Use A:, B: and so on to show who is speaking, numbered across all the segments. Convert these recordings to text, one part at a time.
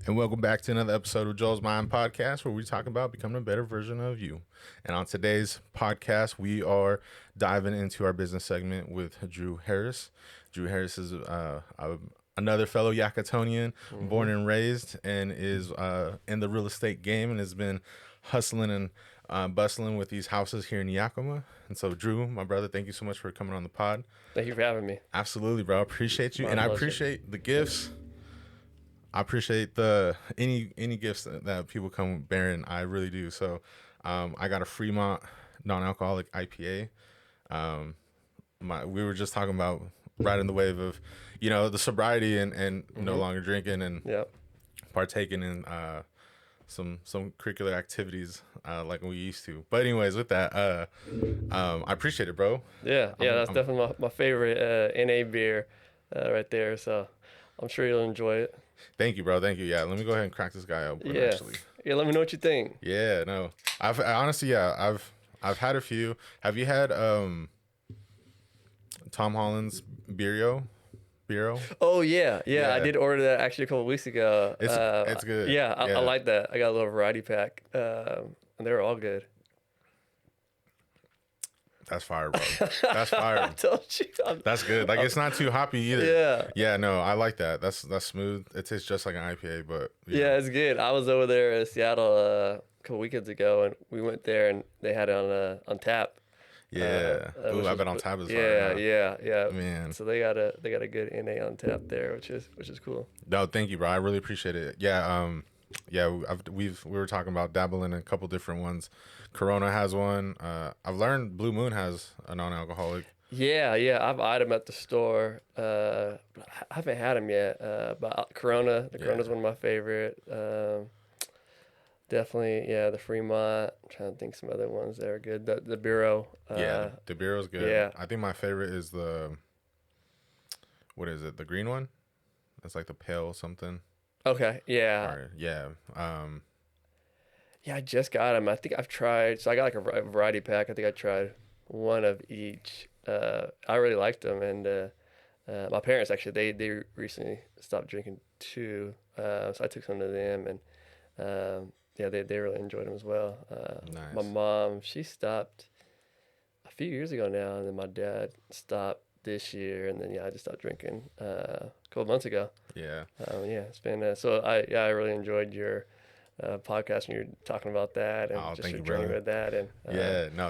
A: And welcome back to another episode of Joel's Mind Podcast, where we talk about becoming a better version of you. And on today's podcast, we are diving into our business segment with Drew Harris. Drew Harris is another fellow Yakitonian, born and raised, and is in the real estate game and has been hustling and bustling with these houses here in Yakima. And so, Drew, my brother, thank you so much for coming on the pod.
B: Thank you for having me.
A: Absolutely, bro. I appreciate you.
B: My
A: and I
B: pleasure.
A: appreciate the gifts. I appreciate the any gifts that people come bearing. I really do. So I got a Fremont non-alcoholic IPA. We were just talking about riding the wave of, the sobriety and no longer drinking and partaking in some curricular activities like we used to. But anyways, with that, I appreciate it, bro.
B: Yeah, that's definitely my favorite NA beer right there. So I'm sure you'll enjoy it.
A: Thank you, bro. Thank you. Yeah, let me go ahead and crack this guy open. Actually.
B: Yeah. Let me know what you think.
A: Yeah, no. I've had a few. Have you had Tom Holland's Bureau?
B: Oh yeah. I did order that actually a couple of weeks ago.
A: It's good.
B: I like that. I got a little variety pack, and they were all good.
A: That's fire, bro. That's fire.
B: I told you.
A: That's good. Like, it's not too hoppy either.
B: Yeah.
A: Yeah, no, I like that. That's smooth. It tastes just like an IPA, but
B: yeah, it's good. I was over there in Seattle a couple weekends ago, and we went there, and they had it on tap.
A: Yeah. Ooh, I've been on tap as well.
B: Yeah.
A: Man.
B: So they got a good NA on tap there, which is cool.
A: No, thank you, bro. I really appreciate it. Yeah. We were talking about dabbling in a couple different ones. Corona has one. I've learned Blue Moon has a non-alcoholic.
B: Yeah. I've eyed them at the store. I haven't had them yet. But Corona, Corona's one of my favorite. Definitely, the Fremont. I'm trying to think some other ones that are good. The Bureau.
A: The Bureau's good.
B: Yeah.
A: I think my favorite is what is it? The green one? It's like the pale something.
B: Okay. Yeah.
A: Or, yeah.
B: I just got them. I think I've tried. So I got like a variety pack. I think I tried one of each. I really liked them, and my parents actually they recently stopped drinking too. So I took some to them, and they really enjoyed them as well.
A: Nice.
B: My mom, she stopped a few years ago now, and then my dad stopped this year, and then I just stopped drinking a couple months ago.
A: Yeah.
B: It's been so I really enjoyed your podcast when you're talking about that and just your journey with that. And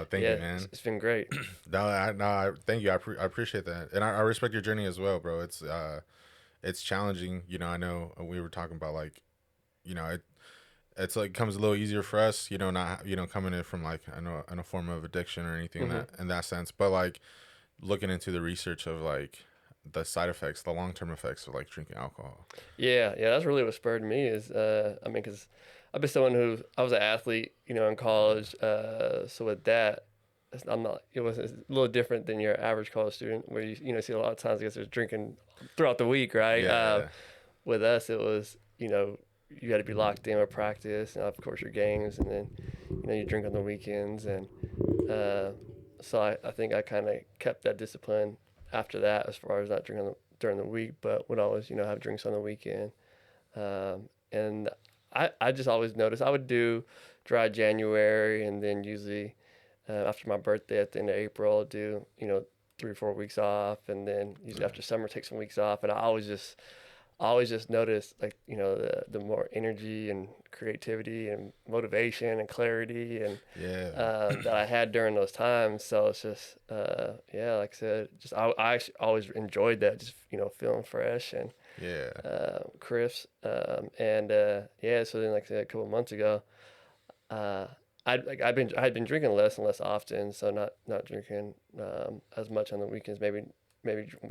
A: thank you, man.
B: It's been great.
A: Thank you. I appreciate that, and I respect your journey as well, bro. It's challenging. I know we were talking about it's like comes a little easier for us, not coming in from like in a form of addiction or anything in that sense, but like looking into the research of like the side effects, the long-term effects of like drinking alcohol.
B: Yeah, that's really what spurred me is because I've been someone I was an athlete, in college, so with that, it was a little different than your average college student where you see a lot of times I guess there's drinking throughout the week, right?
A: Yeah.
B: With us it was you had to be locked in with practice and of course your games, and then you drink on the weekends, and so I think I kind of kept that discipline after that as far as not drinking during the week, but would always have drinks on the weekend. And I just always noticed I would do dry January, and then usually after my birthday at the end of April I'll do 3 or 4 weeks off, and then usually after summer take some weeks off, and I always just noticed like the more energy and creativity and motivation and clarity and that I had during those times. So it's just like I said, just I actually always enjoyed that, just feeling fresh and crisp, and so then like I said a couple of months ago I had been drinking less and less often, so not drinking as much on the weekends, maybe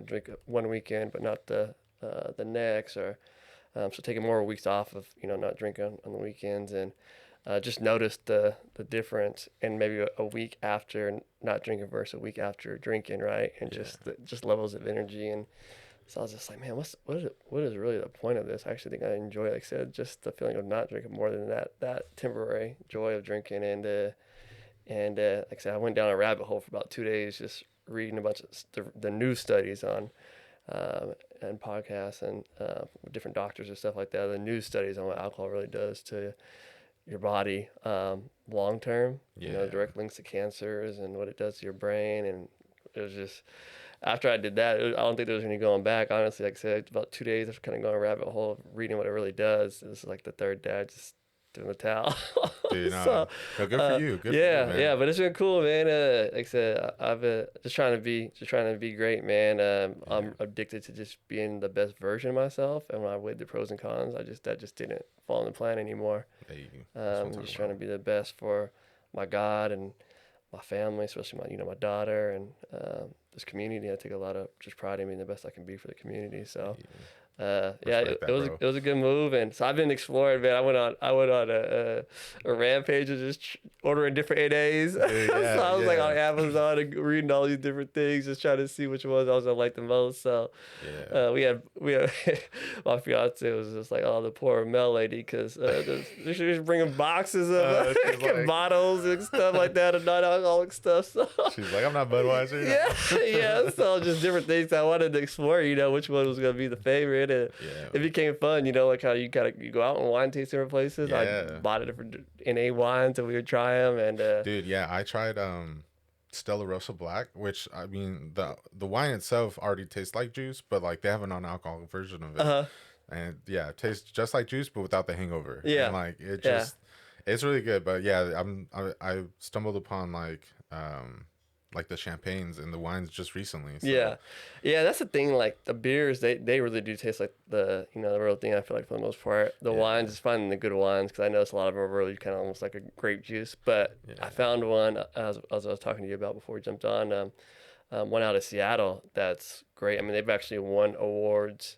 B: drink one weekend but not the next, or so taking more weeks off of not drinking on the weekends, and just noticed the difference, and maybe a week after not drinking versus a week after drinking, right? And just levels of energy, and so I was just like, man, what is really the point of this? I actually think I enjoy, like I said, just the feeling of not drinking more than that temporary joy of drinking, and like I said, I went down a rabbit hole for about 2 days just reading a bunch of the new studies on and podcasts and different doctors and stuff like that. The news studies on what alcohol really does to your body long term. You know,
A: Yeah.
B: direct links to cancers and what it does to your brain. And it was just after I did that, I don't think there was any going back. Honestly, like I said, about 2 days of kind of going a rabbit hole of reading what it really does. This is like the third day I just doing the towel.
A: Dude,
B: So,
A: no, good for you. Good for you,
B: yeah,
A: man.
B: yeah, but it's been cool, man. Like I said, I've just trying to be great, man.
A: Yeah.
B: I'm addicted to just being the best version of myself, and when I weighed the pros and cons, that just didn't fall in the plan anymore.
A: Hey, that's what I'm
B: Just
A: talking
B: trying to
A: about.
B: be the best for my God and my family, especially my daughter and this community. I take a lot of just pride in being the best I can be for the community. So
A: Yeah.
B: yeah,
A: Respect that, bro.
B: it was a good move, and so I've been exploring, man. I went on a rampage of just ordering different NAs.
A: Dude,
B: So
A: yeah,
B: I was like
A: yeah,
B: on Amazon and reading all these different things, just trying to see which ones I was gonna like the most. So
A: yeah.
B: we had my fiance was just like, oh, the poor Mel lady, because she was bringing boxes of
A: She's like,
B: bottles and stuff like that, and non-alcoholic stuff. So
A: she's like, I'm not Budweiser.
B: yeah, yeah. So just different things I wanted to explore. You know, which one was gonna be the favorite, and
A: Yeah.
B: it became fun. You know, like how you you go out and wine taste different places. I
A: Yeah.
B: bought a different NA wines and we would try them, and
A: Dude, yeah, I tried Stella Rosa Black, which I mean the wine itself already tastes like juice, but like they have a non-alcoholic version of it.
B: uh-huh.
A: And yeah, it tastes just like juice but without the hangover.
B: Yeah.
A: And like it
B: Yeah.
A: just it's really good, but yeah, I stumbled upon like the champagnes and the wines just recently. So
B: Yeah, yeah, that's the thing. Like the beers, they really do taste like the real thing. I feel like for the most part, the
A: Yeah.
B: wines is finding the good wines because I noticed a lot of them are really kind of almost like a grape juice. But
A: yeah.
B: I found one as I was talking to you about before we jumped on. One out of Seattle that's great. I mean, they've actually won awards.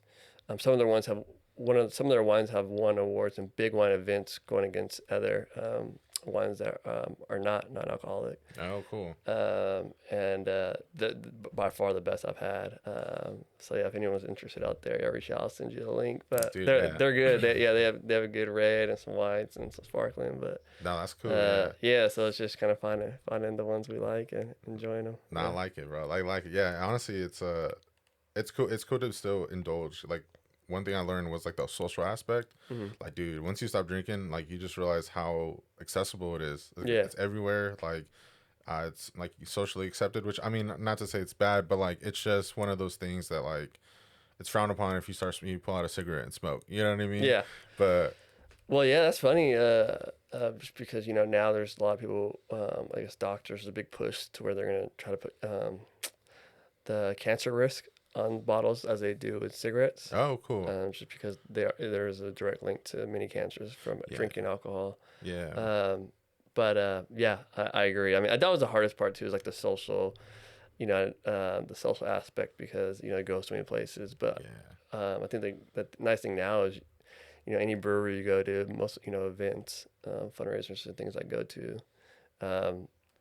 B: Some of their wines have some of their wines have won awards in big wine events going against other wines that are not non-alcoholic.
A: Oh, cool.
B: And by far the best I've had. So yeah, if anyone's interested out there, yeah, reach out. I'll send you the link. But
A: Dude, yeah.
B: they're good. They have a good red and some whites and some sparkling. But
A: No, that's cool. Yeah.
B: yeah, so it's just kind of finding the ones we like and enjoying them.
A: No,
B: Yeah.
A: I like it, bro. Like it. Yeah, honestly, it's cool. It's cool to still indulge. Like one thing I learned was like the social aspect.
B: Mhm.
A: Like, dude, once you stop drinking, like you just realize how accessible it is. Like,
B: Yeah.
A: it's everywhere. Like, it's like socially accepted. Which I mean, not to say it's bad, but like it's just one of those things that like it's frowned upon if you pull out a cigarette and smoke. You know what I mean?
B: Yeah.
A: But
B: Well, yeah, that's funny. Just because now there's a lot of people. I guess doctors is a big push to where they're gonna try to put the cancer risk on bottles as they do with cigarettes.
A: oh, cool.
B: Just because there is a direct link to many cancers from
A: Yeah.
B: drinking alcohol.
A: Yeah.
B: But yeah, I agree. I mean, that was the hardest part too, is like the social, the social aspect because it goes to many places. But
A: Yeah.
B: I think the nice thing now is, any brewery you go to, most events, fundraisers and things I go to,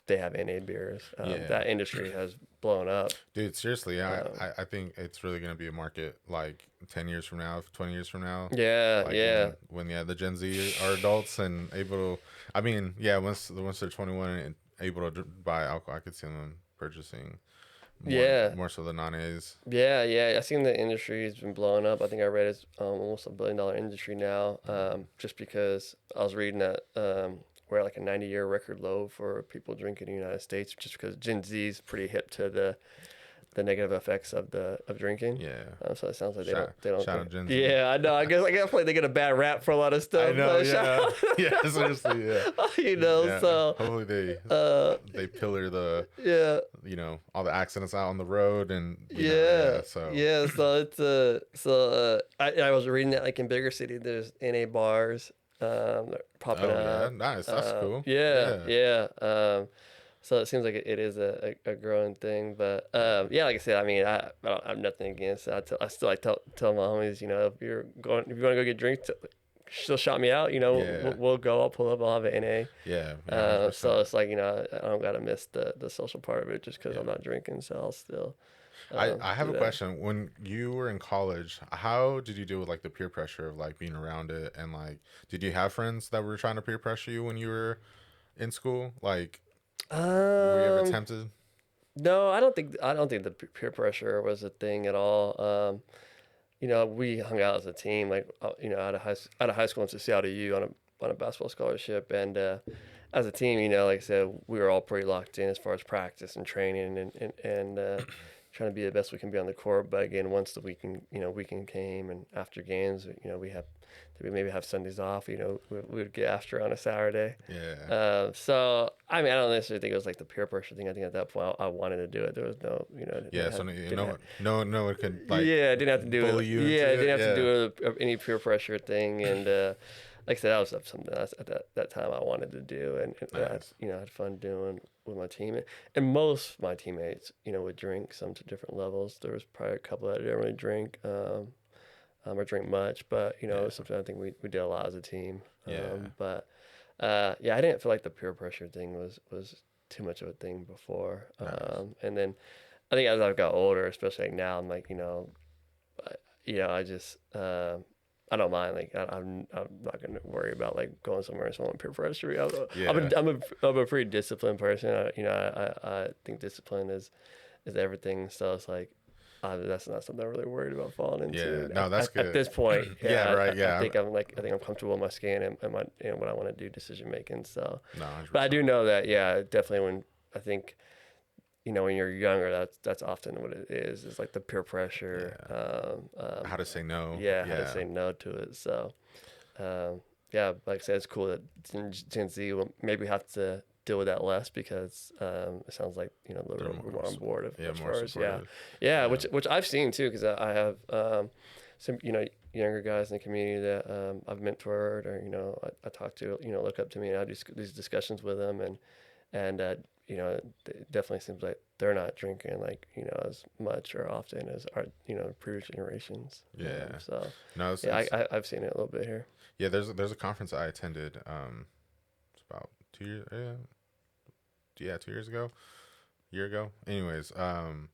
B: they have NA beers.
A: Yeah.
B: That industry has blown up.
A: Dude, seriously,
B: Um,
A: I think it's really gonna be a market like 10 years from now, 20 years from now.
B: Yeah,
A: Like
B: yeah.
A: when the Gen Z are adults and able to, I mean, yeah, once they're 21 and able to buy alcohol, I could see them purchasing more so the non-A's.
B: Yeah, yeah. I seen the industry has been blowing up. I think I read it's almost $1 billion industry now. Just because I was reading that we're at like a 90-year record low for people drinking in the United States, just because Gen Z is pretty hip to the negative effects of drinking.
A: Yeah.
B: So it sounds like
A: Shout
B: they don't.
A: out Gen Z.
B: Yeah, I know. I guess like they get a bad rap for a lot of stuff.
A: I know,
B: but shout
A: yeah. Yeah, seriously, yeah.
B: out,
A: Yeah.
B: So
A: Hopefully they pillar the,
B: yeah.
A: all the accidents out on the road and, so.
B: Yeah, so it's I was reading that like in bigger cities there's NA bars they're popping
A: yeah,
B: up.
A: nice. That's cool.
B: Yeah. So it seems like it is a growing thing, but yeah, like I said, I mean, I have nothing against it. I still like tell my homies, if you want to go get drinks, still shout me out. We'll go. I'll pull up. I'll have an NA.
A: Yeah.
B: So it's like I don't gotta miss the social part of it just because I'm not drinking. So I'll still.
A: I have
B: do
A: a
B: that.
A: question. When you were in college, how did you deal with like the peer pressure of like being around it, and like, did you have friends that were trying to peer pressure you when you were in school? Like, were you ever tempted?
B: No, I don't think the peer pressure was a thing at all. we hung out as a team, like out of high school into Seattle U on a basketball scholarship, and as a team, like I said, we were all pretty locked in as far as practice and training and trying to be the best we can be on the court. But again, once the weekend came and after games, we maybe have Sundays off. We would get after on a Saturday.
A: Yeah.
B: So I mean, I don't necessarily think it was like the peer pressure thing. I think at that point I wanted to do it. There was no,
A: Yeah. So no one could like
B: yeah, I didn't have to do
A: bully
B: it.
A: you.
B: Yeah, I
A: into
B: didn't
A: it.
B: have to do any peer pressure thing. And like I said, that was something else at that time I wanted to do, and
A: Nice.
B: I had fun doing with my team. And most of my teammates, would drink some to different levels. There was probably a couple that didn't really drink. Or drink much, but it was something I think we did a lot as a team.
A: Yeah.
B: But yeah, I didn't feel like the peer pressure thing was too much of a thing before.
A: Nice.
B: And then I think as I've got older, especially like now, I'm like, I just I don't mind. Like I'm not gonna worry about like going somewhere and someone peer pressure. I'm a pretty disciplined person. I think discipline is everything. So it's like that's not something I'm really worried about falling into.
A: Yeah, no, that's good.
B: At this point.
A: Yeah, right, yeah.
B: I think I'm comfortable in my skin and my what I want to do decision making. So,
A: No, 100%.
B: but I do know that definitely when I think when you're younger, that's often what it is. It's like the peer pressure.
A: How to say no.
B: Yeah, how to say no to it. So, yeah, like I said, it's cool that Gen Z will maybe have to deal with that less because it sounds like they're more on board as
A: more
B: far as
A: supportive.
B: yeah, which I've seen too because I have some younger guys in the community that I've mentored or I talk to look up to me and I have these discussions with them and it definitely seems like they're not drinking like as much or often as our previous generations.
A: Yeah.
B: So
A: no,
B: I've seen it a little bit here.
A: Yeah, there's a conference I attended. It's about 2 years. Yeah, 2 years ago, year ago. Anyways, it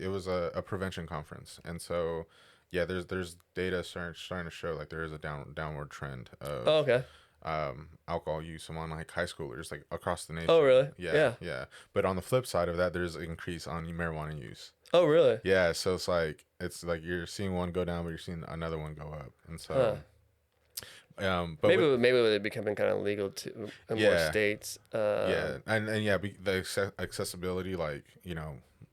A: was a prevention conference, and so yeah, there's data starting to show like there is a downward trend of
B: okay.
A: Alcohol use among like high schoolers like across the nation.
B: Oh really?
A: Yeah. But on the flip side of that, there's an increase on marijuana use.
B: Oh really?
A: Yeah, so it's like you're seeing one go down, but you're seeing another one go up, and so.
B: But maybe with it becoming kind of legal to in more states.
A: The accessibility, like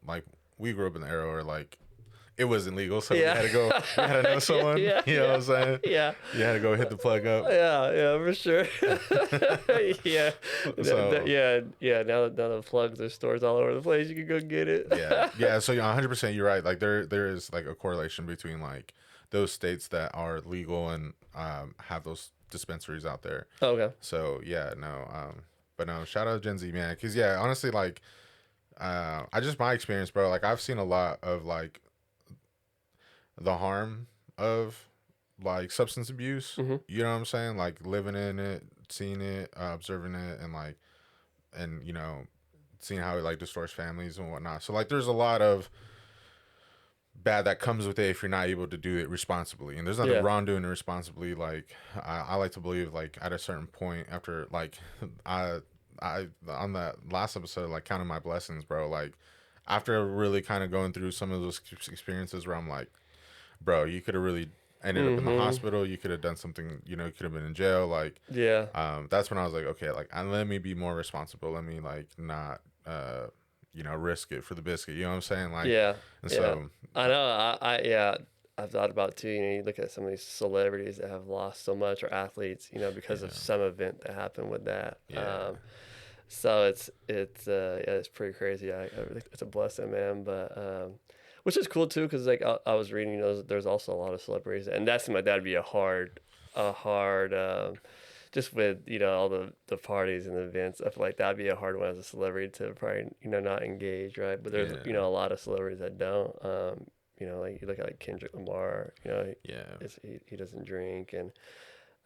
A: like we grew up in the era where like it wasn't legal, so we had to go. We had to know someone. You know what I'm saying?
B: Yeah.
A: You had to go hit the plug up.
B: Yeah, for sure. Yeah.
A: So,
B: Now the plugs, there's stores all over the place. You can go get it.
A: Yeah. So 100%, you're right. Like there is like a correlation between like those states that are legal and have those dispensaries out there.
B: Okay.
A: So yeah, no. But no, shout out Gen Z, man. Cause yeah, honestly, like, my experience, bro. Like I've seen a lot of like the harm of like substance abuse.
B: Mm-hmm.
A: You know what I'm saying? Like living in it, seeing it, observing it, and seeing how it like destroys families and whatnot. So like there's a lot of bad that comes with it if you're not able to do it responsibly, and there's nothing wrong doing it responsibly. Like I like to believe like at a certain point after like I on that last episode like counting my blessings, bro, like after really kind of going through some of those experiences where I'm like, bro, you could have really ended up in the hospital, you could have done something, you could have been in jail, like that's when I was like, okay, like let me be more responsible, let me like not risk it for the biscuit, you know what I'm saying? Like so
B: I know I've thought about too, you look at some of these celebrities that have lost so much or athletes, because of some event that happened with that. So it's pretty crazy. It's a blessing, man, but which is cool too, because like I was reading, there's also a lot of celebrities, and that seemed like that'd be a hard just with all the parties and the events. I feel like that'd be a hard one as a celebrity to probably not engage, right? But there's a lot of celebrities that don't. Like you look at like Kendrick Lamar, he doesn't drink, and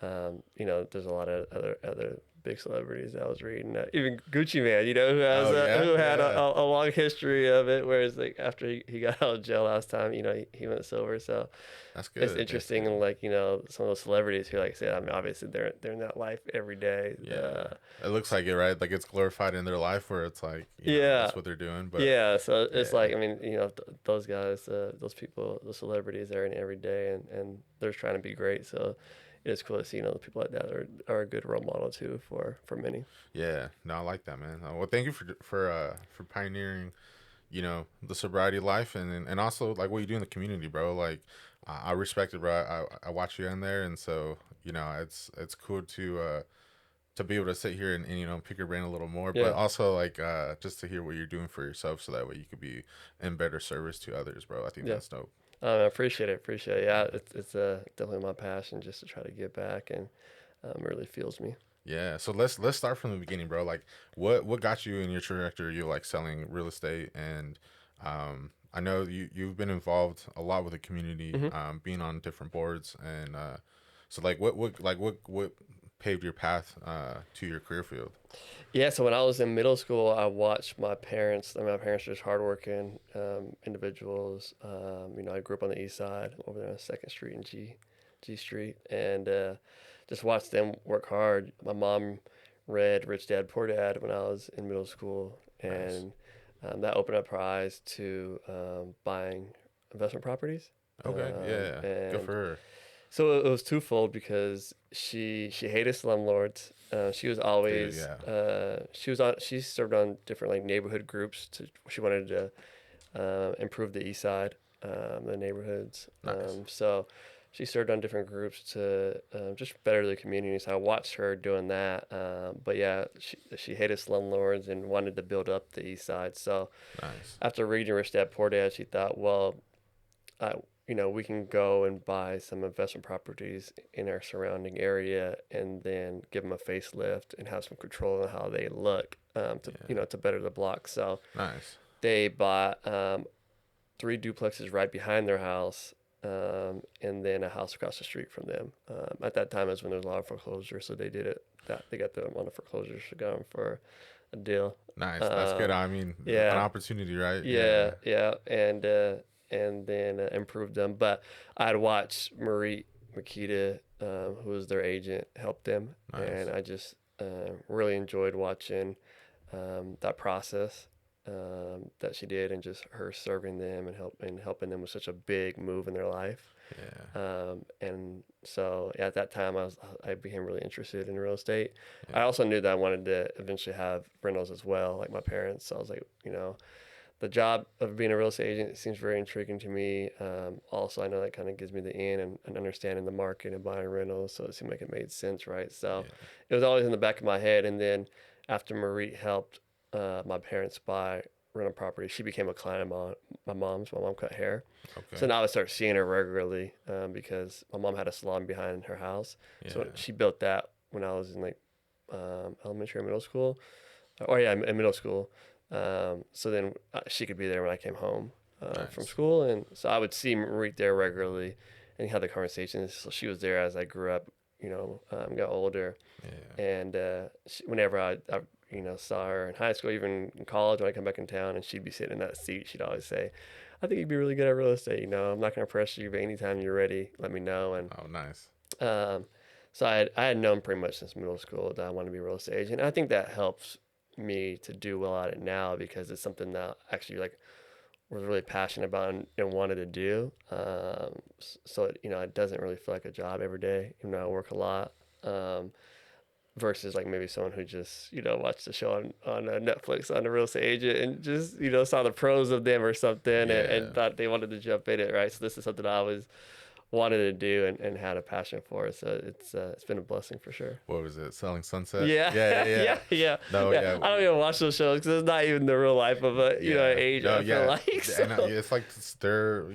B: you know, there's a lot of other big celebrities that I was reading. Even Gucci Man, you know, who has
A: Oh yeah,
B: who had
A: yeah.
B: a long history of it. Whereas like after he got out of jail last time, you know, he went sober. So
A: That's
B: it's
A: good. That's
B: interesting,
A: good.
B: and like you know, some of those celebrities who, like I said, I mean, obviously they're in that life every day.
A: Yeah, it looks like it, right? Like it's glorified in their life, where it's like
B: Yeah,
A: that's what they're doing. But
B: yeah. So it's
A: yeah,
B: like I mean, you know, those guys, those people, those celebrities, they're in every day, and they're trying to be great. So it's cool to see, you know, people like that are a good role model too for many.
A: yeah. No, I like that, man. Well, thank you for pioneering, the sobriety life, and also like what you do in the community, bro. Like I respect it, bro. I watch you in there, and so it's cool to be able to sit here and pick your brain a little more, but
B: Yeah.
A: also like just to hear what you're doing for yourself, so that way you could be in better service to others, bro. I think
B: Yeah.
A: that's dope.
B: I appreciate it. Appreciate it. Yeah, it's definitely my passion just to try to give back, and really fuels me.
A: Yeah, so let's start from the beginning, bro. Like, what got you in your trajectory? You like selling real estate, and I know you've been involved a lot with the community,
B: Hmm.
A: being on different boards, and so like what paved your path to your career field?
B: Yeah. So when I was in middle school, I watched my parents. I mean, my parents are just hardworking individuals. You know, I grew up on the east side over there on Second Street and G Street, and just watched them work hard. My mom read Rich Dad Poor Dad when I was in middle school,
A: Nice.
B: and that opened up her eyes to buying investment properties.
A: Okay. Yeah. Good
B: And
A: for her.
B: so it was twofold because she hated slumlords. She was
A: Dude.
B: always
A: Yeah.
B: she served on different like neighborhood groups. She wanted to improve the east side, the neighborhoods.
A: Nice.
B: So she served on different groups to just better the community. So I watched her doing that. But yeah, she hated slumlords and wanted to build up the east side. So
A: Nice.
B: after reading Rich Dad Poor Dad, she thought, well, I, you know, we can go and buy some investment properties in our surrounding area and then give them a facelift and have some control on how they look to
A: Yeah.
B: you know to better the block. So
A: Nice.
B: they bought three duplexes right behind their house, and then a house across the street from them. At that time, is when there was a lot of foreclosure, so they did it. That they got them on the foreclosure, so got them for a deal.
A: Nice. That's good.
B: Um,
A: I mean, an
B: yeah,
A: opportunity, right?
B: yeah,
A: Yeah.
B: yeah, and then improved them. But I'd watched Marie Makita, who was their agent, help them, and
A: Nice.
B: I just really enjoyed watching that process that she did, and just her serving them and helping them with such a big move in their life.
A: Yeah.
B: And so at that time, I became really interested in real estate. I
A: Yeah.
B: also knew that I wanted to eventually have rentals as well, like my parents. So I was like, you know, the job of being a real estate agent seems very intriguing to me. Also, I know that kind of gives me the in and understanding the market and buying rentals, so it seemed like it made sense, right? So
A: Yeah.
B: it was always in the back of my head. And then after Marie helped my parents buy rental property, she became a client of my mom's. My mom cut hair, so
A: Okay.
B: now I would start seeing her regularly because my mom had a salon behind her house. So
A: Yeah.
B: she built that when I was in like elementary or middle school, or yeah, in middle school. So then she could be there when I came home from
A: Nice.
B: school, and so I would see Marie there regularly and have the conversations. So she was there as I grew up, you know, got older,
A: Yeah.
B: and whenever I you know saw her in high school, even in college, when I come back in town, and she'd be sitting in that seat, she'd always say, "I think you'd be really good at real estate. You know, I'm not gonna pressure you, but anytime you're ready, let me know." And
A: Oh, nice.
B: um, so I had known pretty much since middle school that I wanted to be a real estate agent. And I think that helps me to do well at it now because it's something that actually like was really passionate about and wanted to do. So it, you know, it doesn't really feel like a job every day. You know, I work a lot. Versus like maybe someone who just you know watched the show on Netflix on a real estate agent and just you know saw the pros of them or something and
A: Yeah.
B: thought they wanted to jump in it, right? So this is something I was wanted to do and had a passion for. So it's been a blessing for sure.
A: What was it? Selling Sunset?
B: Yeah,
A: Yeah. Yeah.
B: yeah,
A: Yeah.
B: yeah,
A: No.
B: yeah.
A: Yeah.
B: I don't even watch those shows because it's not even the real life of a you know
A: Yeah.
B: age.
A: No.
B: I feel
A: Yeah.
B: like so.
A: And it's like they're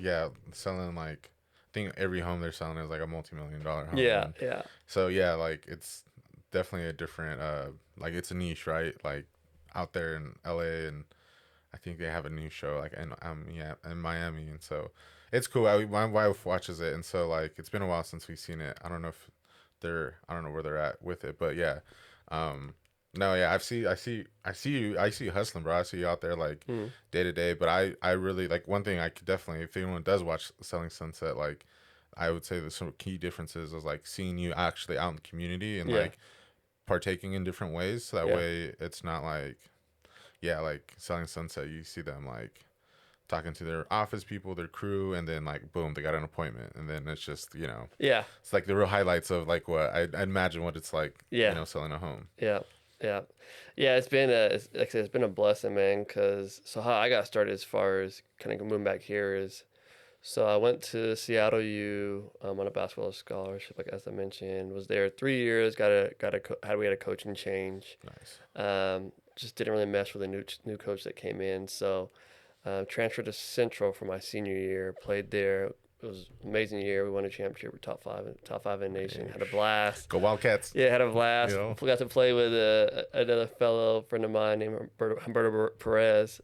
A: selling like I think every home they're selling is like a multi-million-dollar home,
B: Yeah,
A: and
B: yeah,
A: so yeah, like it's definitely a different like it's a niche, right? Like out there in LA, and I think they have a new show like in Miami, and so it's cool. My wife watches it, and so like it's been a while since we've seen it. I don't know if I don't know where they're at with it, but yeah. Um, no, yeah, I see you hustling, bro. I see you out there like
B: Mm.
A: day to day. But I really like one thing I could definitely, if anyone does watch Selling Sunset, like I would say there's some key differences is like seeing you actually out in the community and
B: Yeah.
A: like partaking in different ways. So that
B: Yeah.
A: way it's not like, yeah, like Selling Sunset, you see them like talking to their office people, their crew, and then like boom, they got an appointment, and then it's just
B: Yeah.
A: it's like the real highlights of like what I imagine what it's like,
B: Yeah.
A: selling a home.
B: Yeah. Yeah. Yeah. Like I said, it's been a blessing, man. Cause so how I got started as far as kind of moving back here is, so I went to Seattle U on a basketball scholarship, like as I mentioned. Was there 3 years. We had a coaching change.
A: Nice,
B: Just didn't really mesh with a new coach that came in. So transferred to Central for my senior year. Played there. It was an amazing year. We won a championship. We're top five in the nation. Had a blast.
A: go Wildcats.
B: Yeah, had a blast.
A: You know,
B: Got to play with another fellow friend of mine named Humberto Perez.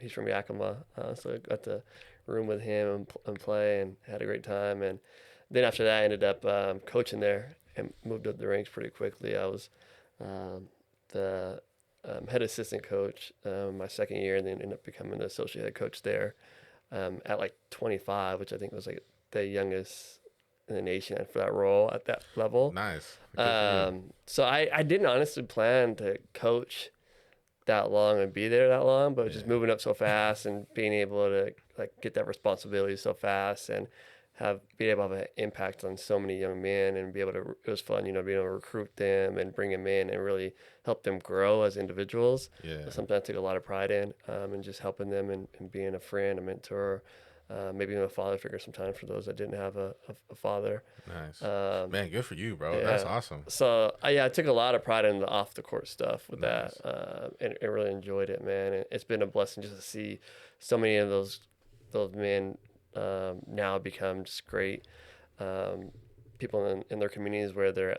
B: He's from Yakima, so I got to room with him and play and had a great time. And then after that, I ended up coaching there and moved up the ranks pretty quickly. I was um, the head assistant coach my second year, and then ended up becoming the associate head coach there at like 25, which I think was like the youngest in the nation for that role at that level.
A: nice. Good for you.
B: So I didn't honestly plan to coach that long and be there that long, but just
A: Yeah.
B: moving up so fast and being able to like get that responsibility so fast and be able to have an impact on so many young men and be able to, it was fun, being able to recruit them and bring them in and really help them grow as individuals.
A: Yeah.
B: Something I take a lot of pride in, and just helping them and being a friend, a mentor, maybe even a father figure sometimes for those that didn't have a father.
A: Nice.
B: Um,
A: Man, good for you, bro. That's
B: yeah.
A: awesome.
B: So I took a lot of pride in the off the court stuff with
A: Nice.
B: that, and I really enjoyed it, man. And it's been a blessing just to see so many of those men now become just great people in their communities where they're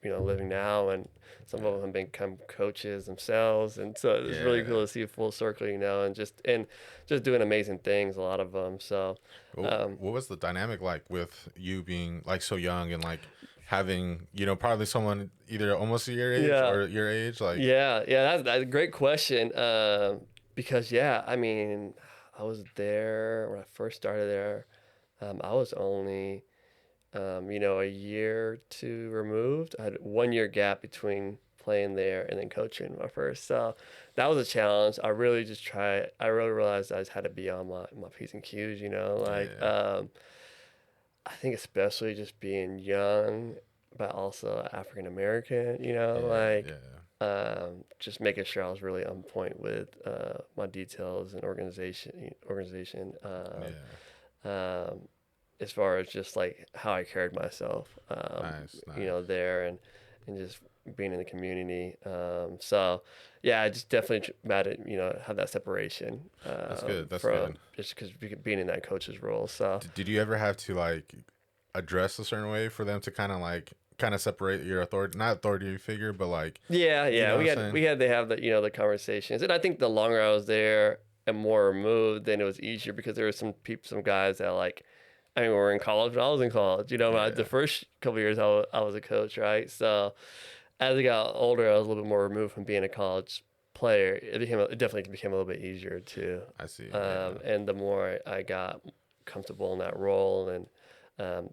B: living now, and some of them have become coaches themselves, and so it's really cool
A: Yeah.
B: to see a full circle, and just doing amazing things, a lot of them. So
A: What was the dynamic like with you being like so young and like having, probably someone either almost your age
B: yeah.
A: or your age? Like,
B: Yeah, that's a great question. Because I mean, I was there when I first started there. I was only, a year or two removed. I had 1 year gap between playing there and then coaching my first. So that was a challenge. I really just tried. I really realized I just had to be on my P's and Q's.
A: yeah,
B: I think especially just being young, but also African American,
A: yeah,
B: like
A: yeah,
B: just making sure I was really on point with my details and organization um, as far as just like how I carried myself,
A: nice, nice.
B: there and just being in the community. So yeah, I just definitely mad at, have that separation
A: That's good. That's
B: from
A: good.
B: just because being in that coach's role. So
A: Did you ever have to like address a certain way for them to kind of separate your authority, not authority figure, but like,
B: yeah,
A: what I'm saying?
B: we had to have the conversations, and I think the longer I was there and more removed, then it was easier because there were some guys that like, I mean, we were in college when I was in college. The
A: Yeah,
B: first couple of years I was a coach, right? So as I got older, I was a little bit more removed from being a college player. It definitely became a little bit easier too,
A: I see. Yeah,
B: and the more I got comfortable in that role and.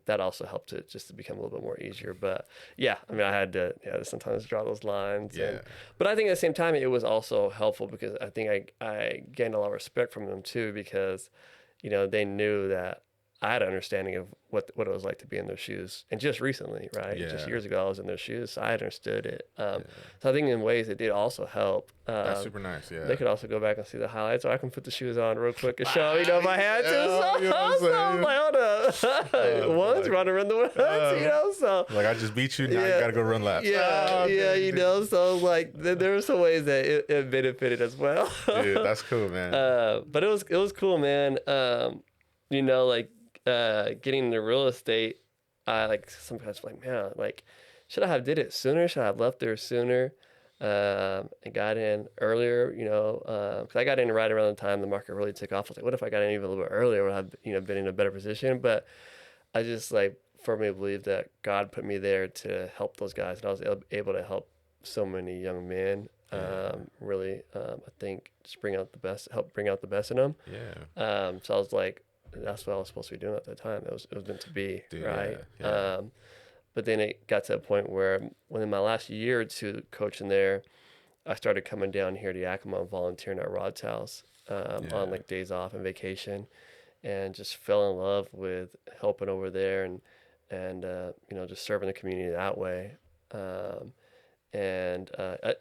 B: That also helped it just to become a little bit more easier. But yeah, I mean, I had to sometimes draw those lines.
A: yeah,
B: But I think at the same time, it was also helpful because I think I gained a lot of respect from them too because, they knew that I had an understanding of what it was like to be in their shoes. And just recently, right? Just
A: yeah,
B: years ago, I was in their shoes, so I understood it.
A: yeah.
B: So I think in ways it did also help.
A: That's super nice. Yeah.
B: They could also go back and see the highlights, or I can put the shoes on real quick and show, if I had to.
A: Yeah,
B: So,
A: you know what I'm
B: so I
A: saying?
B: was like, hold up. One's
A: like,
B: running around the woods, so.
A: Like I just beat you, now you gotta go run laps.
B: Yeah,
A: Oh,
B: yeah,
A: dude.
B: so like there were some ways that it benefited as well.
A: Dude, that's cool, man.
B: But it was cool, man. Like getting into real estate, I like sometimes like, man, like should I have did it sooner? Should I have left there sooner? And got in earlier, because I got in right around the time the market really took off. I was like, what if I got in even a little bit earlier? Would I have, been in a better position? But I just like firmly believe that God put me there to help those guys, and I was able to help so many young men.
A: Yeah.
B: Really, I think just help bring out the best in them.
A: Yeah.
B: So I was like, that's what I was supposed to be doing at that time. It was meant to be,
A: Dude,
B: right?
A: yeah. Yeah.
B: But then it got to a point where, within my last year or two coaching there, I started coming down here to Yakima and volunteering at Rod's house on
A: Yeah.
B: like days off and vacation, and just fell in love with helping over there and just serving the community that way. Um, and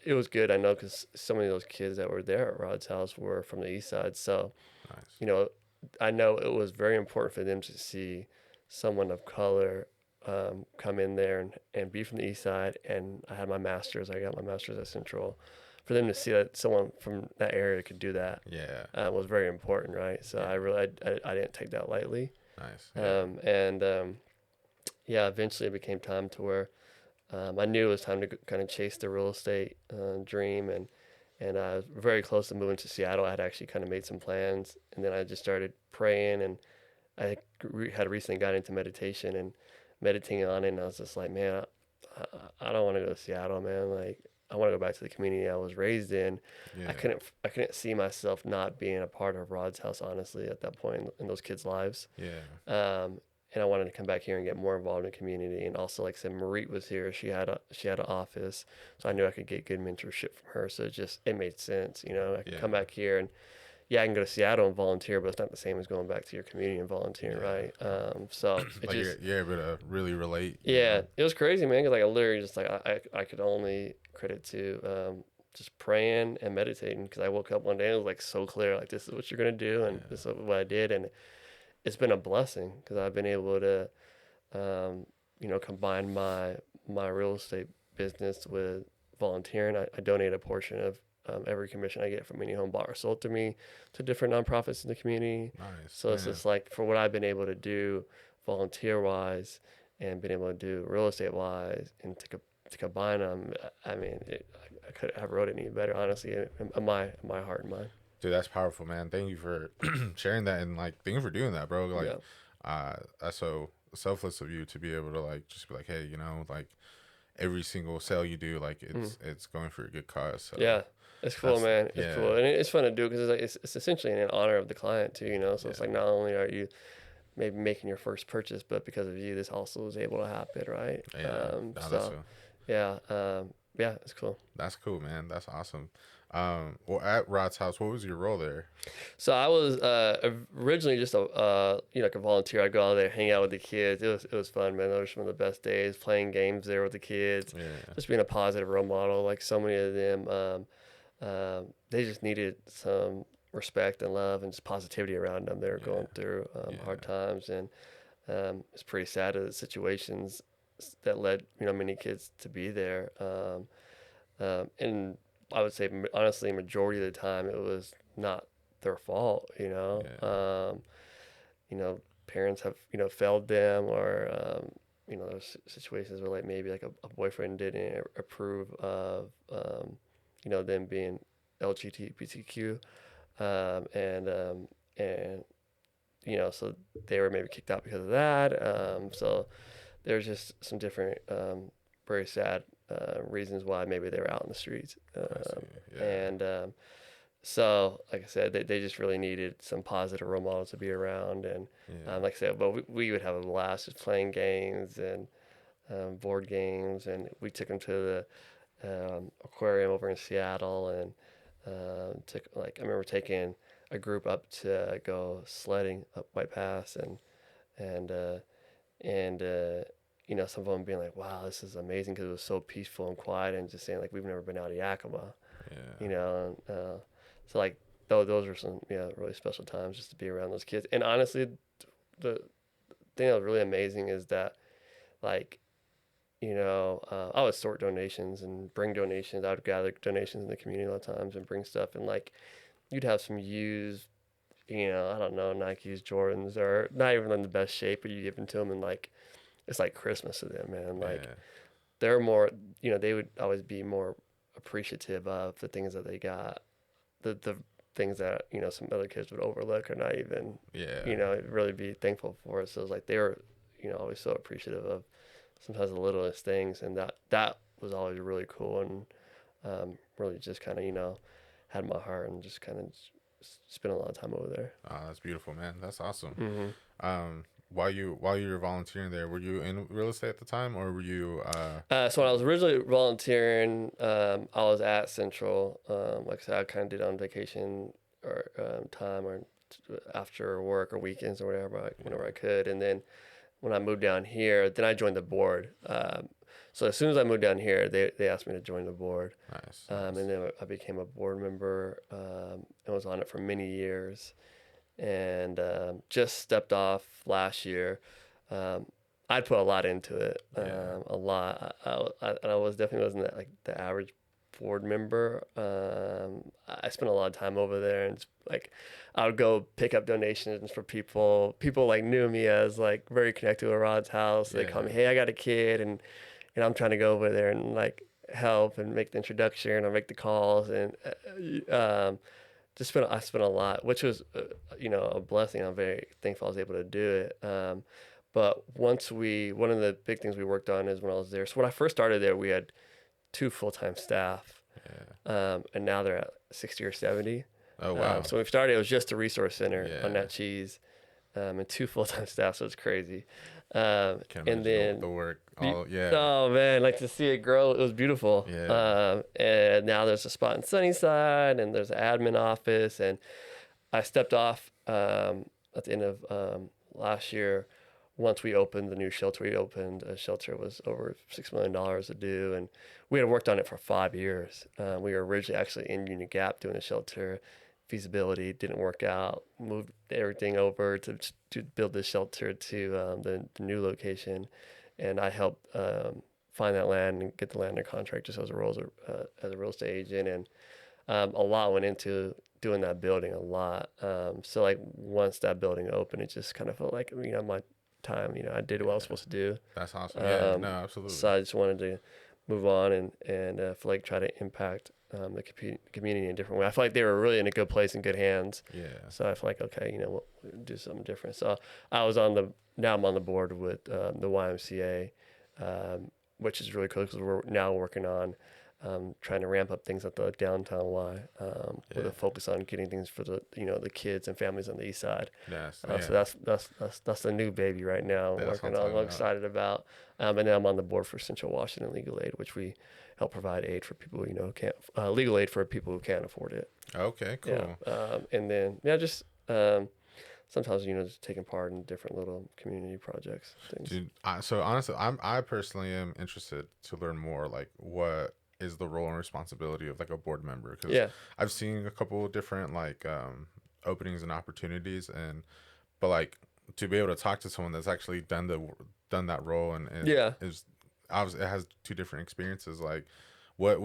B: it was good. I know because so many of those kids that were there at Rod's house were from the east side, so
A: Nice.
B: you know, I know it was very important for them to see someone of color come in there and be from the east side. And I had my master's. I got my master's at Central. For them to see that someone from that area could do that
A: Yeah.
B: was very important, right? So
A: Yeah.
B: I didn't take that lightly.
A: Nice. Yeah.
B: And yeah, eventually it became time to where I knew it was time to kind of chase the real estate dream, and I was very close to moving to Seattle. I had actually kind of made some plans, and then I just started praying, and I had recently got into meditation and meditating on it, and I was just like, man, I don't want to go to Seattle, man. Like, I want to go back to the community I was raised in.
A: Yeah.
B: I couldn't see myself not being a part of Rod's house, honestly, at that point in those kids' lives.
A: Yeah.
B: And I wanted to come back here and get more involved in the community. And also, like I said, Marit was here. She had an office, so I knew I could get good mentorship from her. So it made sense, you know. I could
A: Yeah.
B: come back here, and yeah, I can go to Seattle and volunteer, but it's not the same as going back to your community and volunteering,
A: Yeah.
B: right? So it
A: Like
B: just
A: you're able to really relate.
B: yeah, it was crazy, man. Cause like I literally just like I could only credit to just praying and meditating, because I woke up one day and it was like so clear, like this is what you're gonna do, and
A: Yeah.
B: this is what I did, and it's been a blessing because I've been able to combine my real estate business with volunteering. I donate a portion of every commission I get from any home bought or sold to me to different nonprofits in the community.
A: Nice.
B: So it's
A: Man.
B: just like, for what I've been able to do volunteer wise and been able to do real estate wise, and to combine them, I mean, I could have wrote it any better, honestly, in my heart and mind.
A: Dude, that's powerful, man. Thank you for sharing that, and like thank you for doing that, bro. Like,
B: Yeah.
A: that's so selfless of you to be able to like just be like, hey, like every single sale you do, like it's going for a good cause. So
B: Yeah, it's cool, man. It's
A: yeah,
B: cool, and it's fun to do because it's essentially in honor of the client too, you know. So it's
A: yeah,
B: like, not only are you maybe making your first purchase, but because of you, this also was able to happen, right?
A: yeah. No,
B: So yeah, yeah, it's cool.
A: that's cool, man. That's awesome. Well, at Rod's house, what was your role there?
B: So I was originally just like a volunteer. I'd go out there, hang out with the kids. It was fun, man. Those were some of the best days, playing games there with the kids,
A: Yeah,
B: just being a positive role model. Like, so many of them, they just needed some respect and love and just positivity around them. They were going through hard
A: yeah,
B: times, and it's pretty sad, the situations that led many kids to be there. And I would say, honestly, majority of the time it was not their fault.
A: yeah,
B: Parents have failed them, or there's situations where, like, maybe like a boyfriend didn't approve of them being LGBTQ, and so they were maybe kicked out because of that. So there's just some different very sad reasons why maybe they were out in the streets.
A: I see. Yeah,
B: And So, like I said, they just really needed some positive role models to be around. And
A: yeah,
B: like I said, but we would have a blast just playing games and board games. And we took them to the aquarium over in Seattle, and I remember taking a group up to go sledding up White Pass, and some of them being like, "Wow, this is amazing," because it was so peaceful and quiet, and just saying, like, we've never been out of Yakima,
A: yeah,
B: you know. So, like, those were some really special times just to be around those kids. And honestly, the thing that was really amazing is that, like, I would sort donations and bring donations. I would gather donations in the community a lot of times and bring stuff, and like, you'd have some used, I don't know, Nikes, Jordans, or not even in the best shape, but you give them to them, and like, it's like Christmas to them, man. Like,
A: yeah,
B: they're more, they would always be more appreciative of the things that they got, the things that some other kids would overlook or not even,
A: yeah,
B: really be thankful for. So it's like they were, always so appreciative of sometimes the littlest things, and that was always really cool, and really just kind of had my heart and just kind of spent a lot of time over there.
A: Oh, that's beautiful, man. That's awesome.
B: Hmm.
A: While you were volunteering there, were you in real estate at the time, or were you?
B: So when I was originally volunteering, I was at Central. Like I said, I kind of did on vacation or time or after work or weekends or whatever, whenever I could. And then when I moved down here, then I joined the board. So as soon as I moved down here, they asked me to join the board.
A: Nice.
B: And then I became a board member and was on it for many years. And just stepped off last year. I'd put a lot into it, a lot. I was definitely wasn't like the average board member. I spent a lot of time over there, and like I would go pick up donations for people. People like knew me as like very connected with Rod's house. They call me, hey, I got a kid, and I'm trying to go over there and like help and make the introduction or make the calls, and I spent a lot, which was a blessing. I'm very thankful I was able to do it. But one of the big things we worked on is when I was there. So when I first started there, we had 2 full-time staff, and now they're at 60 or 70.
A: Oh wow!
B: So when we started, it was just a resource center on
A: Yeah.
B: that cheese, and 2 full-time staff. So it's crazy.
A: Can't
B: And
A: imagine
B: then
A: the work.
B: oh man, like to see it grow, it was beautiful.
A: Yeah.
B: And now there's a spot in Sunnyside, and there's an admin office, and I stepped off at the end of last year. Once we opened the new shelter, we opened a shelter. It was over $6 million to do, and we had worked on it for 5 years. We were originally actually in Union Gap doing a shelter. Feasibility didn't work out. Moved everything over to build this shelter to the new location, and I helped find that land and get the land under contract just as a real estate agent, and a lot went into doing that building. A lot. So like once that building opened, it just kind of felt like my time. I did what I was supposed to do.
A: That's awesome. Yeah. No, absolutely.
B: So I just wanted to move on and feel like try to impact the community in a different way. I feel like they were really in a good place and good hands.
A: Yeah.
B: So I feel like, okay, we'll do something different. So now I'm on the board with the YMCA, which is really cool because we're now working on trying to ramp up things at the downtown Y with a focus on getting things for the kids and families on the east side.
A: Yes.
B: So that's the new baby right now. Working on. I'm excited about. And then I'm on the board for Central Washington Legal Aid, which we help provide aid for people who can't legal aid for people who can't afford it.
A: Okay. Cool.
B: Yeah. And then just sometimes just taking part in different little community projects. Things.
A: Dude, so honestly, I personally am interested to learn more. Like, what is the role and responsibility of like a board member? Because I've seen a couple of different like openings and opportunities, but like to be able to talk to someone that's actually done that role and is obviously it has 2 different experiences. Like, what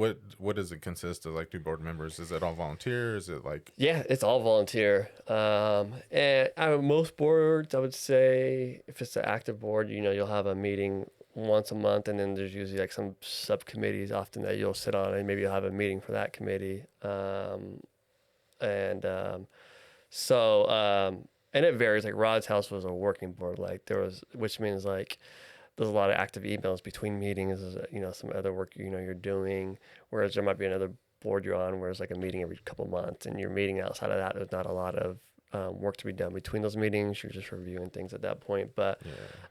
A: does it consist of? Like, do board members, is it all volunteer? Is it like
B: it's all volunteer. And most boards, I would say, if it's an active board, you'll have a meeting once a month, and then there's usually like some subcommittees often that you'll sit on, and maybe you'll have a meeting for that committee. And it varies. Like Rod's house was a working board, like which means like there's a lot of active emails between meetings, some other work you're doing, whereas there might be another board you're on where it's like a meeting every couple months, and you're meeting outside of that. There's not a lot of work to be done between those meetings. You're just reviewing things at that point. But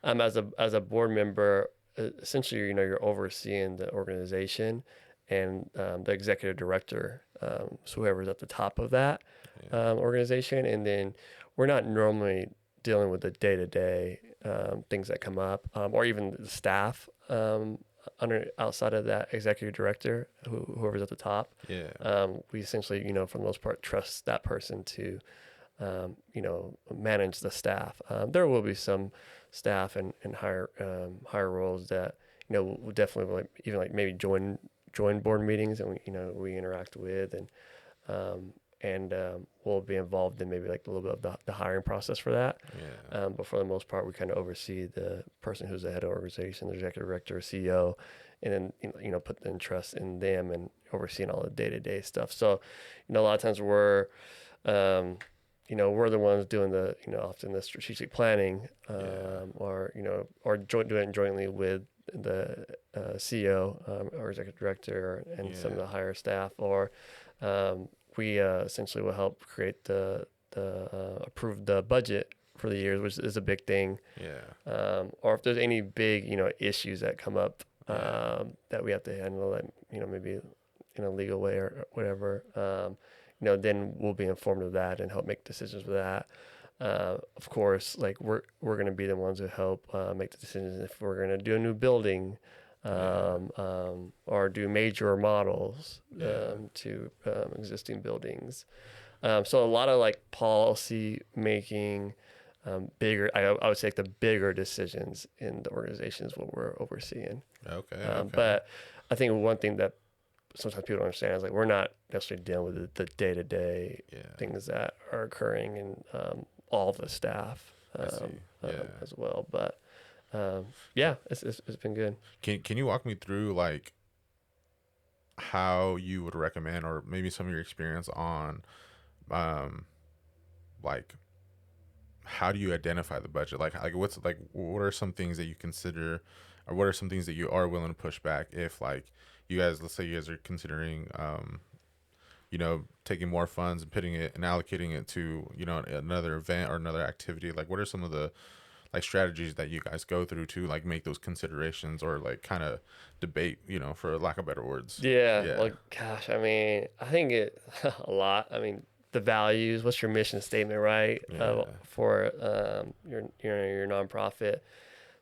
B: as a board member, essentially, you're overseeing the organization and the executive director, so whoever's at the top of that organization. And then we're not normally dealing with the day-to-day things that come up, or even the staff outside of that executive director, whoever's at the top. We essentially, for the most part, trust that person to manage the staff. There will be some staff and higher roles that will definitely even maybe join board meetings, and we interact with, and we'll be involved in maybe like a little bit of the hiring process for that. But for the most part, we kind of oversee the person who's the head of organization, the executive director, CEO, and then put the trust in them and overseeing all the day-to-day stuff. So a lot of times we're we're the ones doing the, often the strategic planning,
A: Yeah.
B: or doing it jointly with the CEO, or executive director and some of
A: Yeah.
B: the higher staff, or we essentially will help create the approve the budget for the years, which is a big thing.
A: Yeah.
B: Or if there's any big, issues that come up
A: Yeah.
B: that we have to handle, that, maybe in a legal way or whatever, then we'll be informed of that and help make decisions with that. Of course, like we're going to be the ones who help make the decisions if we're going to do a new building,
A: Yeah.
B: or do major remodels
A: Yeah.
B: to existing buildings. So a lot of like policy making, bigger. I would say like the bigger decisions in the organization is what we're overseeing.
A: Okay. Okay.
B: But I think one thing that sometimes people don't understand is like we're not necessarily dealing with the day to day
A: Yeah.
B: things that are occurring in all of the staff
A: I see. Yeah.
B: as well. But
A: Can,
B: yeah, it's been good.
A: can you walk me through like how you would recommend, or maybe some of your experience on, um, like how do you identify the budget? Like what's like what are some things that you consider, or what are some things that you are willing to push back if like you guys, let's say you guys are considering taking more funds and putting it and allocating it to, another event or another activity. Like what are some of the like strategies that you guys go through to like make those considerations, or like kind of debate, for lack of better words?
B: Yeah,
A: Yeah.
B: well, gosh, I mean, I think it a lot. I mean, the values. What's your mission statement, right?
A: Yeah.
B: For your nonprofit.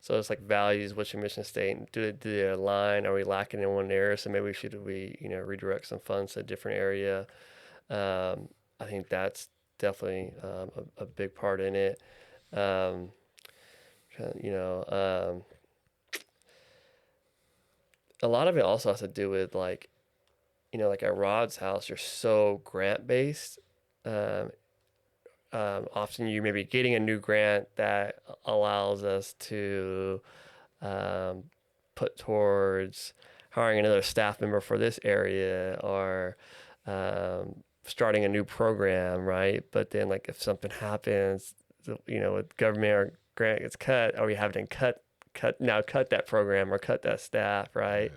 B: So it's like values. What's your mission statement? Do they align? Are we lacking in one area? So maybe we redirect some funds to a different area. I think that's definitely a big part in it. Um, you know, a lot of it also has to do with like, like at Rod's house, you're so grant based. Um, Often you may be getting a new grant that allows us to um, put towards hiring another staff member for this area, or starting a new program, right? But then, like, if something happens, with government or grant gets cut, are we having to cut that program or cut that staff, right?